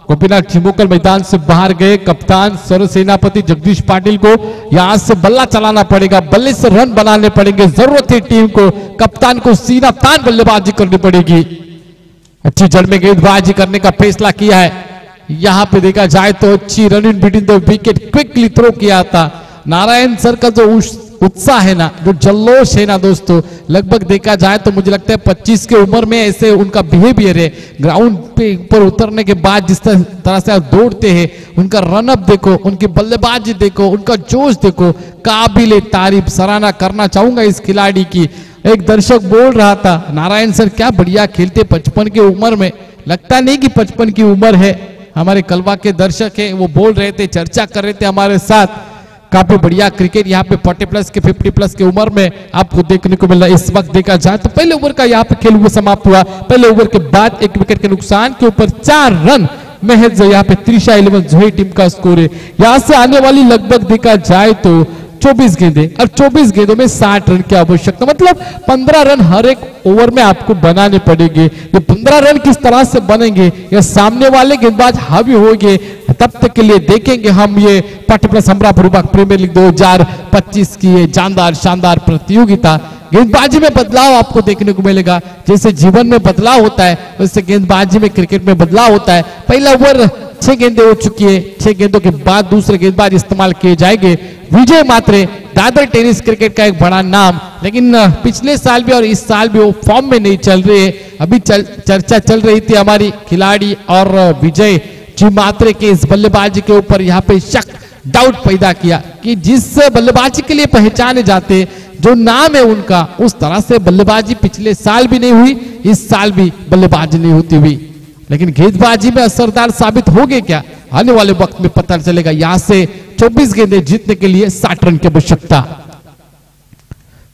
गोपीनाथ जिम्बोकल मैदान से बाहर गए। कप्तान सर्वसेनापति जगदीश पाटिल को यहां से बल्ला चलाना पड़ेगा, बल्ले से रन बनाने पड़ेंगे। जरूरत है टीम को, कप्तान को सीना तान बल्लेबाजी करनी पड़ेगी। अच्छी जड़ में गेंदबाजी करने का फैसला किया है। यहां पे देखा जाए तो अच्छी run in between the wicket quickly throw किया था। नारायण सर का जो उत्साह है ना, जो जल्लोष है ना दोस्तों, लगभग देखा जाए तो मुझे लगता है 25 की उम्र में ऐसे उनका बिहेवियर है। ग्राउंड पे ऊपर उतरने के बाद जिस तरह से दौड़ते हैं, उनका रनअप देखो, उनकी बल्लेबाजी देखो, उनका जोश देखो, काबिल तारीफ, सराहना करना चाहूंगा इस खिलाड़ी की। एक दर्शक बोल रहा था, नारायण सर क्या बढ़िया खेलते 55 की उम्र में, लगता नहीं कि 55 की उम्र है। हमारे कलवा के दर्शक है, वो बोल रहे थे, चर्चा कर रहे थे हमारे साथ, काफी बढ़िया क्रिकेट यहाँ पे 40 प्लस के 50 प्लस की उम्र में आपको देखने को मिल रहा है। इस वक्त देखा जाए तो पहले ओवर का यहाँ पे खेल हुआ समाप्त हुआ। पहले ओवर के बाद 1 विकेट के नुकसान के ऊपर 4 रन महज यहाँ पे त्रिशा 11 जोही टीम का स्कोर है। यहाँ से आने वाली लगभग देखा जाए तो 24 गेंदें और 24 गेंदों में 60 रन की आवश्यकता, मतलब 15 रन हर एक ओवर में आपको बनाने पड़ेंगे। ये 15 रन किस तरह से बनेंगे, या सामने वाले गेंदबाज हावी होंगे, तब तक के लिए देखेंगे हम ये 40 प्लस हमरापुर प्रीमियर लीग 2025 की ये जानदार शानदार प्रतियोगिता। गेंदबाजी में बदलाव आपको देखने को मिलेगा, जैसे जीवन में बदलाव होता है वैसे गेंदबाजी में क्रिकेट में बदलाव होता है। पहला ओवर 6 गेंदें हो चुकी है, 6 गेंदों के बाद दूसरे गेंदबाज इस्तेमाल किए जाएंगे। विजय मात्रे दादर टेनिस क्रिकेट का एक बड़ा नाम, लेकिन पिछले साल भी और इस साल भी वो फॉर्म में नहीं चल रहे हैं। अभी चर्चा चल रही थी हमारी खिलाड़ी और विजय जी मात्रे के इस बल्लेबाजी के ऊपर, यहाँ पे शक डाउट पैदा किया कि जिस बल्लेबाजी के लिए पहचाने जाते, जो नाम है उनका, उस तरह से बल्लेबाजी पिछले साल भी नहीं हुई, इस साल भी बल्लेबाजी नहीं होती हुई। लेकिन गेंदबाजी में असरदार साबित होंगे क्या, आने वाले वक्त में पता चलेगा। यहां से 24 गेंदें जीतने के लिए 60 रन की आवश्यकता।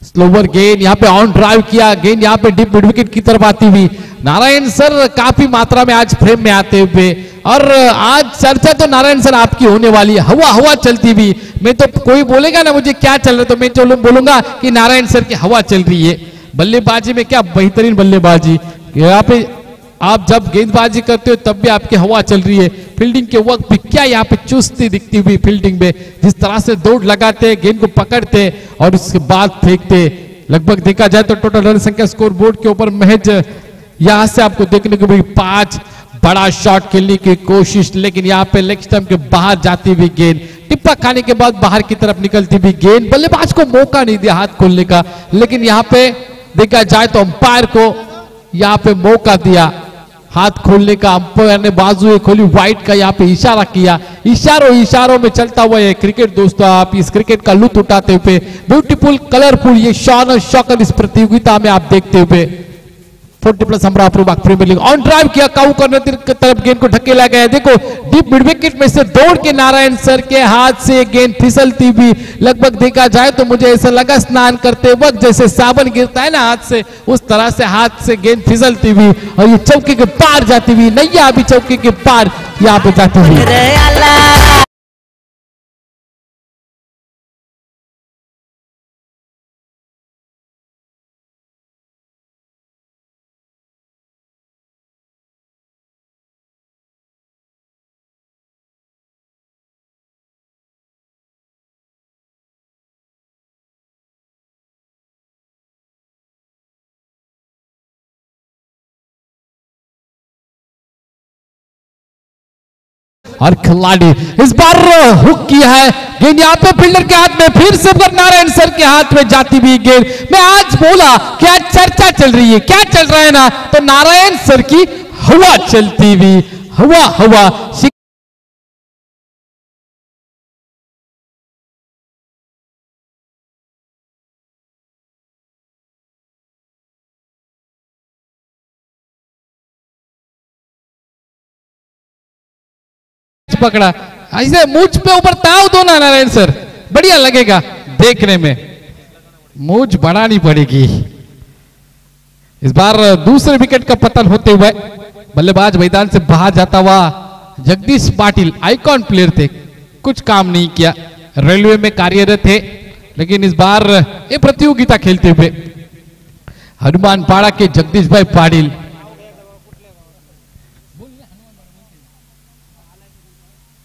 स्लोवर गेंद यहाँ पे ऑन ड्राइव किया, गेंद यहाँ पे डीप मिड विकेट की तरफ आती हुई। नारायण सर काफी मात्रा में आज फ्रेम में आते हुए, और आज चर्चा तो नारायण सर आपकी होने वाली है, हवा हवा चलती हुई। मैं तो कोई बोलेगा ना मुझे क्या चल रहा है, तो मैं चलो बोलूंगा कि नारायण सर की हवा चल रही है। बल्लेबाजी में क्या बेहतरीन बल्लेबाजी, यहाँ पे आप जब गेंदबाजी करते हो तब भी आपकी हवा चल रही है। फील्डिंग के वक्त भी क्या यहाँ पे चुस्ती दिखती हुई फील्डिंग में, जिस तरह से दौड़ लगाते, गेंद को पकड़ते और उसके बाद फेंकते। लगभग देखा जाए तो टोटल रन संख्या स्कोर बोर्ड के ऊपर महज यहां से आपको देखने को मिली 5। बड़ा शॉट खेलने की कोशिश, लेकिन यहाँ पे लेग स्टंप के बाहर जाती हुई गेंद, टिप्पा खाने के बाद बाहर की तरफ निकलती हुई गेंद। बल्लेबाज को मौका नहीं दिया हाथ खोलने का, लेकिन यहाँ पे देखा जाए तो अंपायर को यहाँ पे मौका दिया हाथ खोलने का। अंपायर ने बाजू खोली, वाइट का यहाँ पे इशारा किया। इशारों में चलता हुआ ये क्रिकेट दोस्तों, आप इस क्रिकेट का लुत्फ उठाते हुए, ब्यूटीफुल कलरफुल ये शॉकर इस प्रतियोगिता में आप देखते हुए। 40 plus Hamrapur premier league on drive किया, काऊ करने की तरफ गेंद को ढकेला गया। देखो डीप मिड विकेट में से दौड़ के नारायण सर के हाथ से गेंद फिसलती भी, लगभग देखा जाए तो मुझे ऐसा लगा स्नान करते वक्त जैसे साबन गिरता है ना हाथ से, उस तरह से हाथ से गेंद फिसलती हुई और ये चौके के पार जाती हुई, नैया अभी चौके के पार यहाँ पे जाती हुई। और खिलाड़ी इस बार हुक किया है, गेंद यहाँ पे फील्डर के हाथ में, फिर से नारायण सर के हाथ में जाती हुई गेंद। मैं आज बोला क्या चर्चा चल रही है, क्या चल रहा है ना, तो नारायण सर की हवा चलती हुई, हवा पकड़ा, ऐसे मूछ पे ऊपर ताव दो ना नारायण सर, बढ़िया लगेगा देखने में। मूछ बढ़ानी पड़ेगी। इस बार दूसरे विकेट का पतन होते हुए बल्लेबाज मैदान से बाहर जाता हुआ जगदीश पाटिल, आइकॉन प्लेयर थे, कुछ काम नहीं किया, रेलवे में कार्यरत थे, लेकिन इस बार ये प्रतियोगिता खेलते हुए हनुमान पाड़ा के जगदीश भाई पाटिल,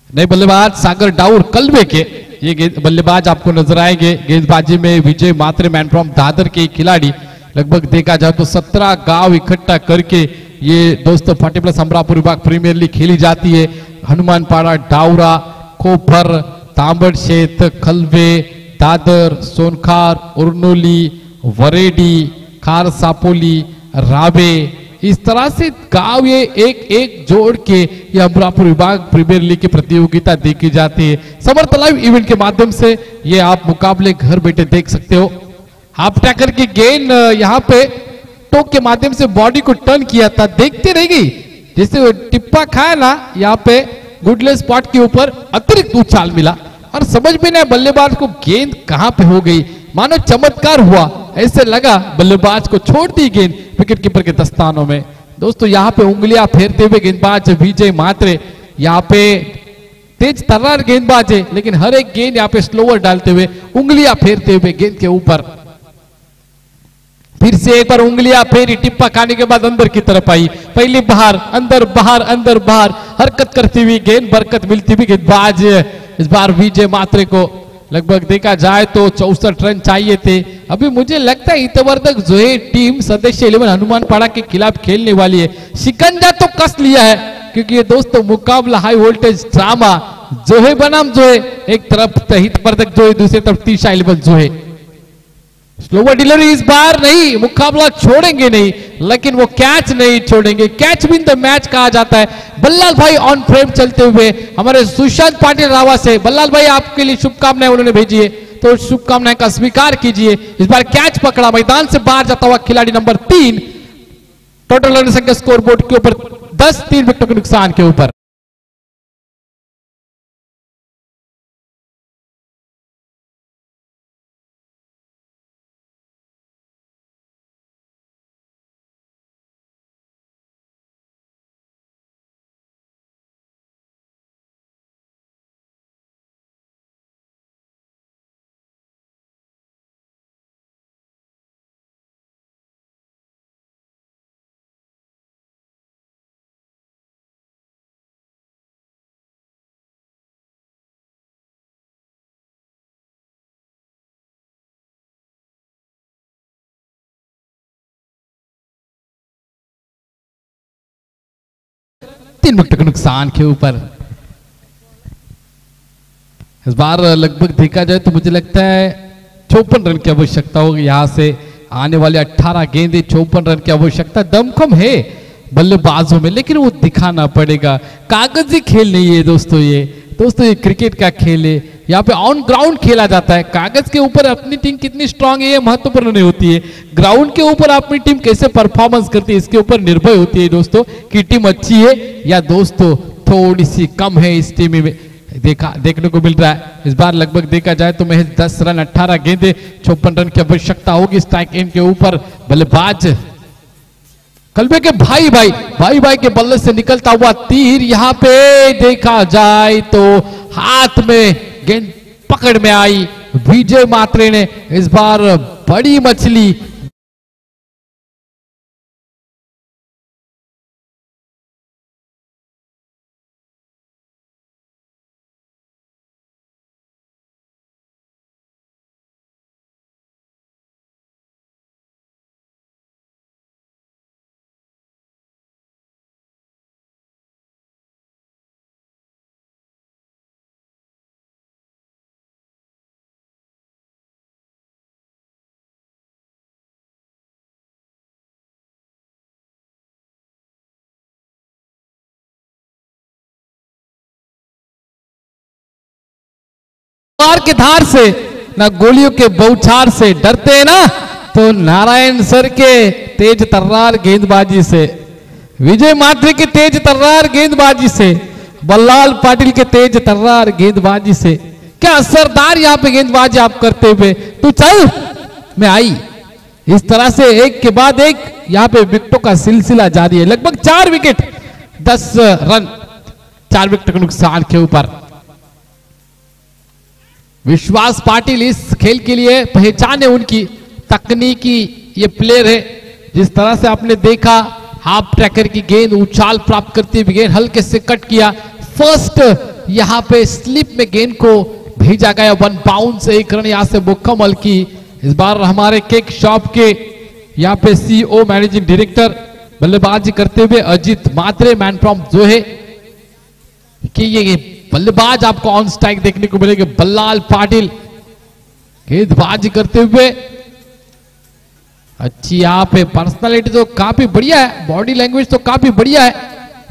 नए बल्लेबाज सागर डाउर कलवे के ये बल्लेबाज आपको नजर आएंगे। गेंदबाजी में विजय मात्रे मैन फ्रॉम दादर के खिलाड़ी, लगभग देखा जाए तो 17 गांव इकट्ठा करके ये दोस्तों 40 प्लस हमरापुर विभाग प्रीमियर लीग खेली जाती है। हनुमानपाड़ा, डाउरा, कोपर, तांबड़ शेत, खलवे, दादर, सोनखार, उर्नोली, वरेडी, खार सापोली, राबे, इस तरह से गांव ये एक एक जोड़ के ये अमरापुर विभाग प्रीमियर लीग की प्रतियोगिता देखी जाती है। समर्थ लाइव इवेंट के माध्यम से ये आप मुकाबले घर बैठे देख सकते हो। हाफ टैकर की गेंद यहाँ पे टोक के माध्यम से बॉडी को टर्न किया था, देखते रह गई, जैसे टिप्पा खाया ना, यहाँ पे गुडले स्पॉट के ऊपर अतिरिक्त उछाल मिला और समझ में नहीं बल्लेबाज को गेंद कहां पे हो गई, मानो चमत्कार हुआ, ऐसे लगा बल्लेबाज को छोड़ दी गेंद विकेट कीपर के दस्तानों में। दोस्तों यहाँ पे उंगलियां फेरते हुए गेंदबाज विजय मात्रे, यहाँ पे तेज तर्रार गेंदबाज है, लेकिन हर एक गेंद यहाँ पे स्लोअर डालते हुए उंगलियां फेरते हुए गेंद के ऊपर, फिर से एक बार उंगलियां फेरी, टिप्पा खाने के बाद अंदर की तरफ आई, पहली बाहर अंदर बाहर अंदर बाहर हरकत करती हुई गेंद, बरकत मिलती हुई गेंदबाज इस बार विजय मात्रे को लगभग देखा जाए तो 64 रन चाहिए थे। अभी मुझे लगता है इतवर तक जो है टीम सदस्य 11 हनुमानपाड़ा के खिलाफ खेलने वाली है। शिकंजा तो कस लिया है, क्योंकि ये दोस्तों मुकाबला हाई वोल्टेज ड्रामा जो है बनाम जो है, एक तरफ हितवर्धक जो है, दूसरी तरफ तीशा 11 जो है। स्लोवर डिलीवरी इस बार नहीं, मुकाबला छोड़ेंगे नहीं, लेकिन वो कैच नहीं छोड़ेंगे, कैच विन द मैच कहा जाता है। बल्लाल भाई ऑन फ्रेम चलते हुए हमारे सुशांत पाटिल रावा से, बल्लाल भाई आपके लिए शुभकामनाएं उन्होंने भेजी है, तो शुभकामनाएं का स्वीकार कीजिए। इस बार कैच पकड़ा, मैदान से बाहर जाता हुआ खिलाड़ी नंबर 3, टोटल रन संख्या स्कोर बोर्ड के ऊपर 10, 3 विकेटों के नुकसान के ऊपर। तीन विकेट के नुकसान के ऊपर। इस बार लगभग देखा जाए तो मुझे लगता है 54 रन की आवश्यकता होगी, यहां से आने वाले 18 गेंदे 54 रन की आवश्यकता दमखम है बल्लेबाजों में, लेकिन वो दिखाना पड़ेगा। कागजी खेल नहीं है दोस्तों, ये क्रिकेट का खेल है, यहाँ पे ऑन ग्राउंड खेला जाता है। कागज के ऊपर अपनी टीम कितनी स्ट्रांग है ये महत्वपूर्ण नहीं होती है, ग्राउंड के ऊपर अपनी टीम कैसे परफॉर्मेंस करती है इसके ऊपर निर्भर होती है दोस्तों, कि टीम अच्छी है या दोस्तों थोड़ी सी कम है इस टीम में, देखने को मिल रहा है। इस बार लगभग देखा जाए तो महज 10 रन 18 गेंदे 56 रन की आवश्यकता होगी स्ट्राइक एंड के ऊपर। बल्लेबाज कलबे के भाई के बल्ले से निकलता हुआ तीर, यहाँ पे देखा जाए तो हाथ में गेंद पकड़ में आई, विजय मात्रे ने इस बार बड़ी मछली के धार से ना गोलियों के बौछार से डरते हैं ना, तो नारायण सर के तेज तर्रार गेंदबाजी से, विजय मात्रे की तेज तर्रार गेंदबाजी से, बल्लाल पाटिल के तेज तर्रार गेंदबाजी से, क्या असरदार यहाँ पे गेंदबाजी आप करते हुए, तू चल मैं आई, इस तरह से एक के बाद एक यहाँ पे विकेटों का सिलसिला जारी है। लगभग 4 विकेट 10 रन 4 विकेट के नुकसान के ऊपर। विश्वास पाटिल इस खेल के लिए पहचान है उनकी, तकनीकी ये प्लेयर है। जिस तरह से आपने देखा हाफ ट्रैकर की गेंद उछाल प्राप्त करती हुई गेंद हल्के से कट किया, फर्स्ट यहां पे स्लिप में गेंद को भेजा गया, 1 बाउंस 1 रन यहां से मुकम्मल की। इस बार हमारे केक शॉप के यहाँ पे सीईओ मैनेजिंग डायरेक्टर बल्लेबाजी करते हुए अजित मात्रे, मैन फ्रॉम जो है कि ये बल्लेबाज आपको ऑन स्ट्राइक देखने को मिलेंगे। बल्लाल पाटिल गेंदबाजी करते हुए अच्छी यहाँ पे पर्सनालिटी तो काफी बढ़िया है, बॉडी लैंग्वेज तो काफी बढ़िया है,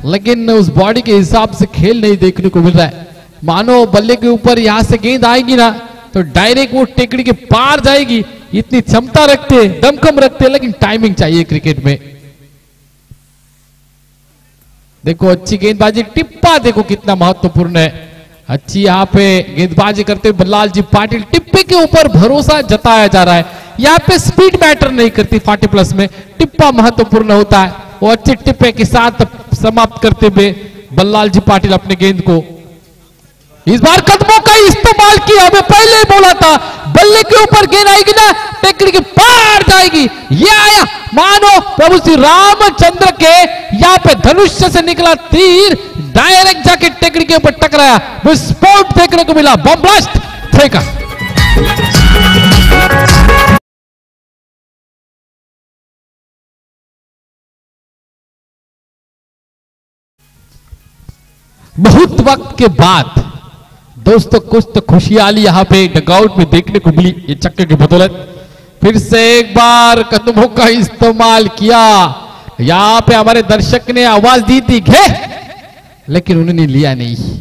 लेकिन उस बॉडी के हिसाब से खेल नहीं देखने को मिल रहा है। मानो बल्ले के ऊपर यहां से गेंद आएगी ना तो डायरेक्ट वो टेकड़ी के पार जाएगी। इतनी क्षमता रखते, दमखम रखते, लेकिन टाइमिंग चाहिए क्रिकेट में। देखो अच्छी गेंदबाजी, टिप्पा देखो कितना महत्वपूर्ण है। अच्छी यहाँ पे गेंदबाजी करते हुए बल्लाल जी पाटिल, टिप्पे के ऊपर भरोसा जताया जा रहा है। यहाँ पे स्पीड मैटर नहीं करती, 40+ में टिप्पा महत्वपूर्ण होता है। वो अच्छे टिप्पे के साथ समाप्त करते हुए बल्लाल जी पाटिल अपने गेंद को इस बार कदमों का इस्तेमाल किया। हमें पहले ही बोला था बल्ले के ऊपर गेंद आएगी ना टेकड़ी के पार जाएगी। ये आया, मानो प्रभु श्री रामचंद्र के यहाँ पे धनुष्य से निकला तीर डायरेक्ट जाके टेकड़ी के ऊपर टकराया। विस्फोट देखने को मिला, बम ब्लास्ट फेंका। बहुत वक्त के बाद दोस्तों कुछ तो खुशहाली यहाँ पे डगआउट में देखने को मिली, ये चक्के की बदौलत। फिर से एक बार कदमों का इस्तेमाल किया। यहाँ पे हमारे दर्शक ने आवाज दी थी घे, लेकिन उन्होंने लिया नहीं।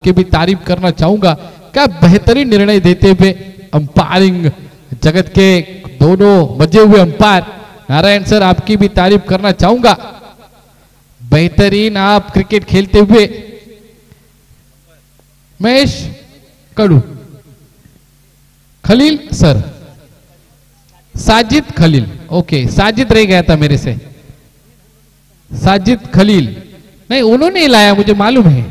की भी तारीफ करना चाहूंगा, क्या बेहतरीन निर्णय देते हुए अंपायरिंग जगत के दोनों बजे हुए अंपायर नारायण सर, आपकी भी तारीफ करना चाहूंगा। बेहतरीन आप क्रिकेट खेलते हुए। महेश कड़ू, खलील सर, साजिद खलील, ओके साजिद रह गया था मेरे से, साजिद खलील नहीं, उन्होंने लाया मुझे मालूम है,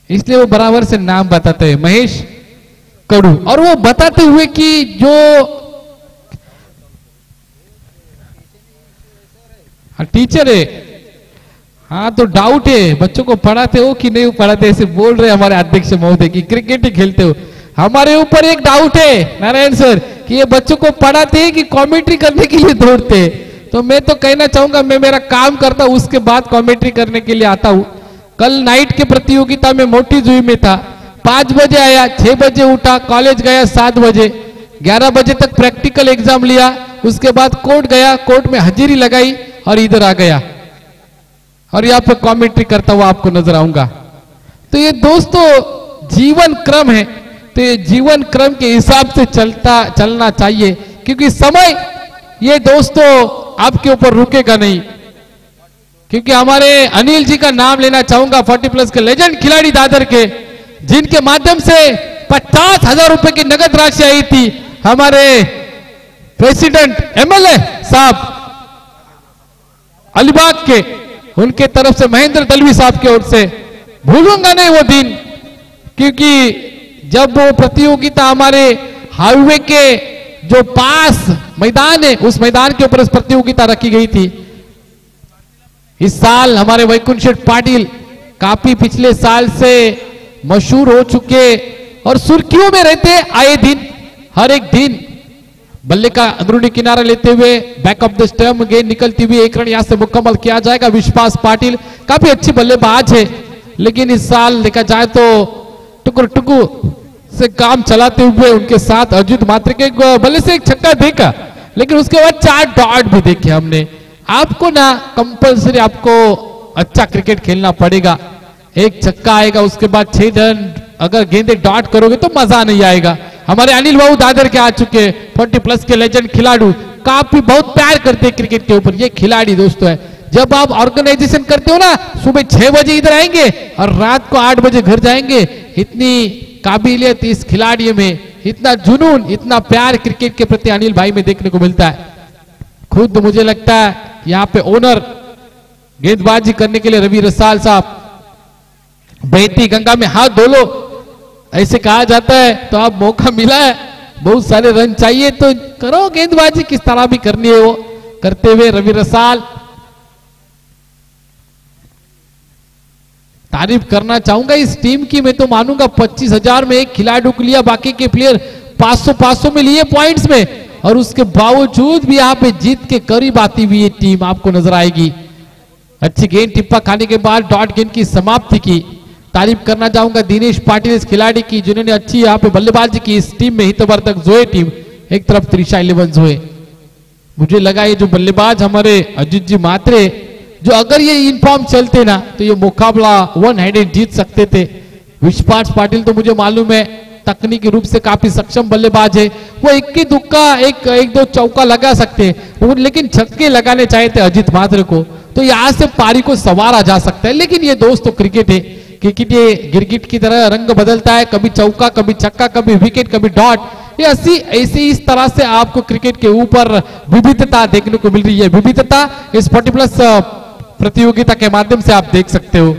इसलिए वो बराबर से नाम बताते हैं। महेश कड़ू, और वो बताते हुए कि जो टीचर है, हाँ तो डाउट है बच्चों को पढ़ाते हो कि नहीं पढ़ाते, ऐसे बोल रहे हमारे अध्यक्ष महोदय की क्रिकेट ही खेलते हो। हमारे ऊपर एक डाउट है नारायण सर कि ये बच्चों को पढ़ाते हैं कि कमेंट्री करने के लिए दौड़ते हैं। तो मैं तो कहना चाहूंगा, मैं मेरा काम करता हूं उसके बाद कमेंट्री करने के लिए आता हूं। कल नाइट के प्रतियोगिता में मोटी जुई में था, 5 बजे आया, 6 बजे उठा, कॉलेज गया 7 बजे, 11 बजे तक प्रैक्टिकल एग्जाम लिया, उसके बाद कोर्ट गया, कोर्ट में हाजिरी लगाई और इधर आ गया और यहाँ पे कमेंट्री करता हुआ आपको नजर आऊंगा। तो ये दोस्तों जीवन क्रम है, तो ये जीवन क्रम के हिसाब से चलना चाहिए, क्योंकि समय ये दोस्तों आपके ऊपर रुकेगा नहीं। क्योंकि हमारे अनिल जी का नाम लेना चाहूंगा, 40+ के लेजेंड खिलाड़ी दादर के, जिनके माध्यम से 50,000 रुपए की नगद राशि आई थी। हमारे प्रेसिडेंट एमएलए साहब अलीबाग के, उनके तरफ से महेंद्र दलवी साहब की ओर से भूलूंगा नहीं वो दिन, क्योंकि जब वो प्रतियोगिता हमारे हाईवे के जो पास मैदान है उस मैदान के ऊपर प्रतियोगिता रखी गई थी। इस साल हमारे वैकुंठ शेठ पाटिल काफी पिछले साल से मशहूर हो चुके और सुर्खियों में रहते आए दिन, हर एक दिन बल्ले का अंदरूनी किनारा लेते हुए बैक ऑफ द स्टंप गेंद निकलती हुई एक रन यहां से मुकम्मल किया जाएगा। विश्वास पाटिल काफी अच्छी बल्लेबाज है, लेकिन इस साल देखा जाए तो टुकुर टुकु से काम चलाते हुए उनके साथ अजित मात्र के बल्ले से एक छक्का देखा, लेकिन उसके बाद 4 डॉट भी देखे हमने। आपको ना कंपलसरी आपको अच्छा क्रिकेट खेलना पड़ेगा। एक छक्का आएगा, उसके बाद 6 रन अगर गेंदे डॉट करोगे तो मजा नहीं आएगा। हमारे अनिल बाबू दादर के आ चुके 40+ के लेजेंड खिलाड़ी, काफी बहुत प्यार करते हैं क्रिकेट के ऊपर। ये खिलाड़ी दोस्तों है, जब आप ऑर्गेनाइजेशन करते हो ना, सुबह 6 बजे इधर आएंगे और रात को 8 बजे घर जाएंगे। इतनी काबिलियत इस खिलाड़ी में, इतना जुनून, इतना प्यार क्रिकेट के प्रति अनिल भाई में देखने को मिलता है। खुद मुझे लगता है यहाँ पे ओनर गेंदबाजी करने के लिए रवि रसाल साहब, बहती गंगा में हाथ धो लो ऐसे कहा जाता है, तो आप मौका मिला है, बहुत सारे रन चाहिए तो करो गेंदबाजी, किस तरह भी करनी है वो करते हुए रवि रसाल तारीफ करना चाहूंगा इस टीम की। मैं तो मानूंगा 25,000 में एक खिलाड़ी को लिया, बाकी के प्लेयर 500 में लिए पॉइंट्स में, और उसके बावजूद भी यहाँ पे जीत के करीब आती हुई ये टीम आपको नजर आएगी। अच्छी गेंद टिप्पा खाने के बाद डॉट गेंद की समाप्ति की। तारीफ करना चाहूंगा दिनेश पाटिल इस खिलाड़ी की जिन्होंने अच्छी यहाँ पे बल्लेबाजी की इस टीम में। हितवर्धक जोए टीम, एक तरफ त्रिशा 11 जोए। मुझे लगा ये जो बल्लेबाज हमारे अजित जी मात्रे, जो अगर ये इनफॉर्म चलते ना तो ये मुकाबला 1 हैंडेड जीत सकते थे। विश्वास पाटिल तो मुझे मालूम है तकनीकी रूप से काफी सक्षम बल्लेबाज है, वो इक्की दुक्का एक दो चौका लगा सकते हैं, लेकिन छक्के लगाने चाहे थे अजित मात्रे को तो यहां से पारी को संवारा जा सकता है। लेकिन ये दोस्तों क्रिकेट है, क्रिकेट ये गिरगिट की तरह रंग बदलता है, कभी चौका कभी छक्का कभी विकेट कभी डॉट। ये ऐसी इस तरह से आपको क्रिकेट के ऊपर विविधता देखने को मिल रही है। विविधता इस 40+ प्रतियोगिता के माध्यम से आप देख सकते हो।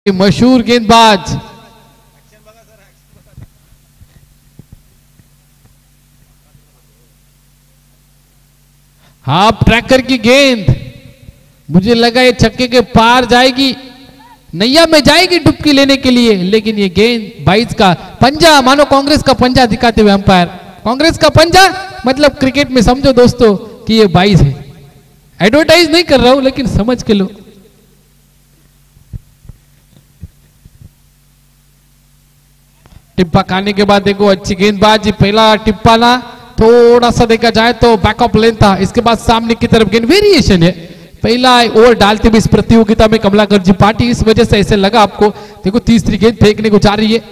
मशहूर गेंदबाज हाफ ट्रैकर की गेंद, मुझे लगा ये छक्के के पार जाएगी, नैया में जाएगी डुबकी लेने के लिए, लेकिन ये गेंद 22 का पंजा, मानो कांग्रेस का पंजा दिखाते हुए अंपायर। कांग्रेस का पंजा मतलब क्रिकेट में समझो दोस्तों कि ये 22 है। एडवर्टाइज नहीं कर रहा हूं लेकिन समझ के लो। टिप्पा खाने के बाद देखो अच्छी गेंदबाजी, पहला टिप्पा ना थोड़ा सा देखा जाए तो बैकअप लेन था, इसके बाद सामने की तरफ गेंद वेरिएशन है। पहला ओवर डालते हुए इस प्रतियोगिता में कमलाकर जी पार्टी, इस वजह से ऐसे लगा आपको। देखो तीसरी गेंद फेंकने को जा रही है,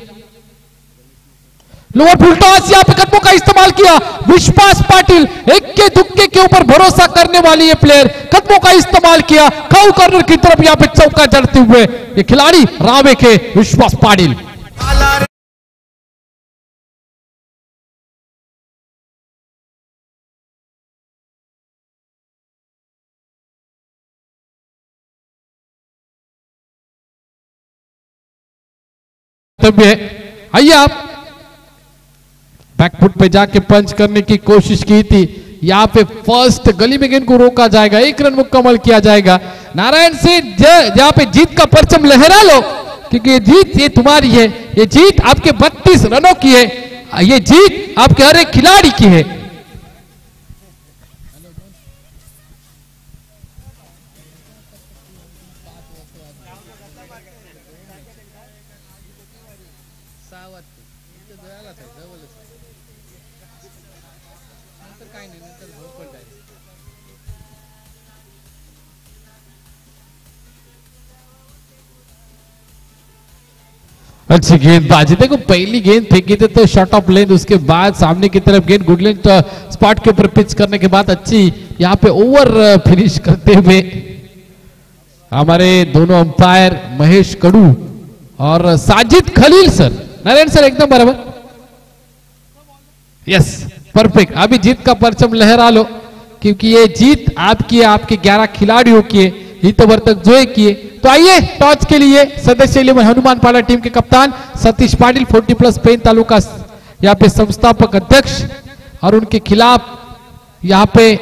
लोअर फुल टॉस, यहाँ पे कदमों का इस्तेमाल किया विश्वास पाटिल, इक्के दुक्के के ऊपर भरोसा करने वाली ये प्लेयर, कदमों का इस्तेमाल किया, खाऊ कॉर्नर की तरफ यहाँ पे चौका जड़ते हुए ये खिलाड़ी रावे के विश्वास पाटिल। आइए आप बैकफुट पे जाके पंच करने की कोशिश की थी, यहाँ पे फर्स्ट गली में गेंद को रोका जाएगा, 1 रन मुकम्मल किया जाएगा। नारायण से यहाँ पे जीत का परचम लहरा लो, क्योंकि ये जीत ये तुम्हारी है, ये जीत आपके 32 रनों की है, ये जीत आपके हर एक खिलाड़ी की है। अच्छी गेंदबाजी, देखो पहली गेंद फेंकी थी तो शॉट ऑफ लेंथ, उसके बाद सामने की तरफ गेंद गुड लेंथ स्पॉट के ऊपर पिच करने के बाद अच्छी यहाँ पे ओवर फिनिश करते हुए हमारे दोनों अंपायर महेश कड़ू और साजिद खलील सर। नारायण सर एकदम बराबर, यस परफेक्ट। अभी जीत का परचम लहरा लो, क्योंकि ये जीत आपकी है, आपके 11 खिलाड़ियों की है, हितवर्धक जोए किए। तो आइए टॉस के लिए सदस्य हनुमानपाड़ा टीम के कप्तान सतीश पाटिल 40+ पेन तालुका यहाँ पे संस्थापक अध्यक्ष, और उनके खिलाफ यहाँ पे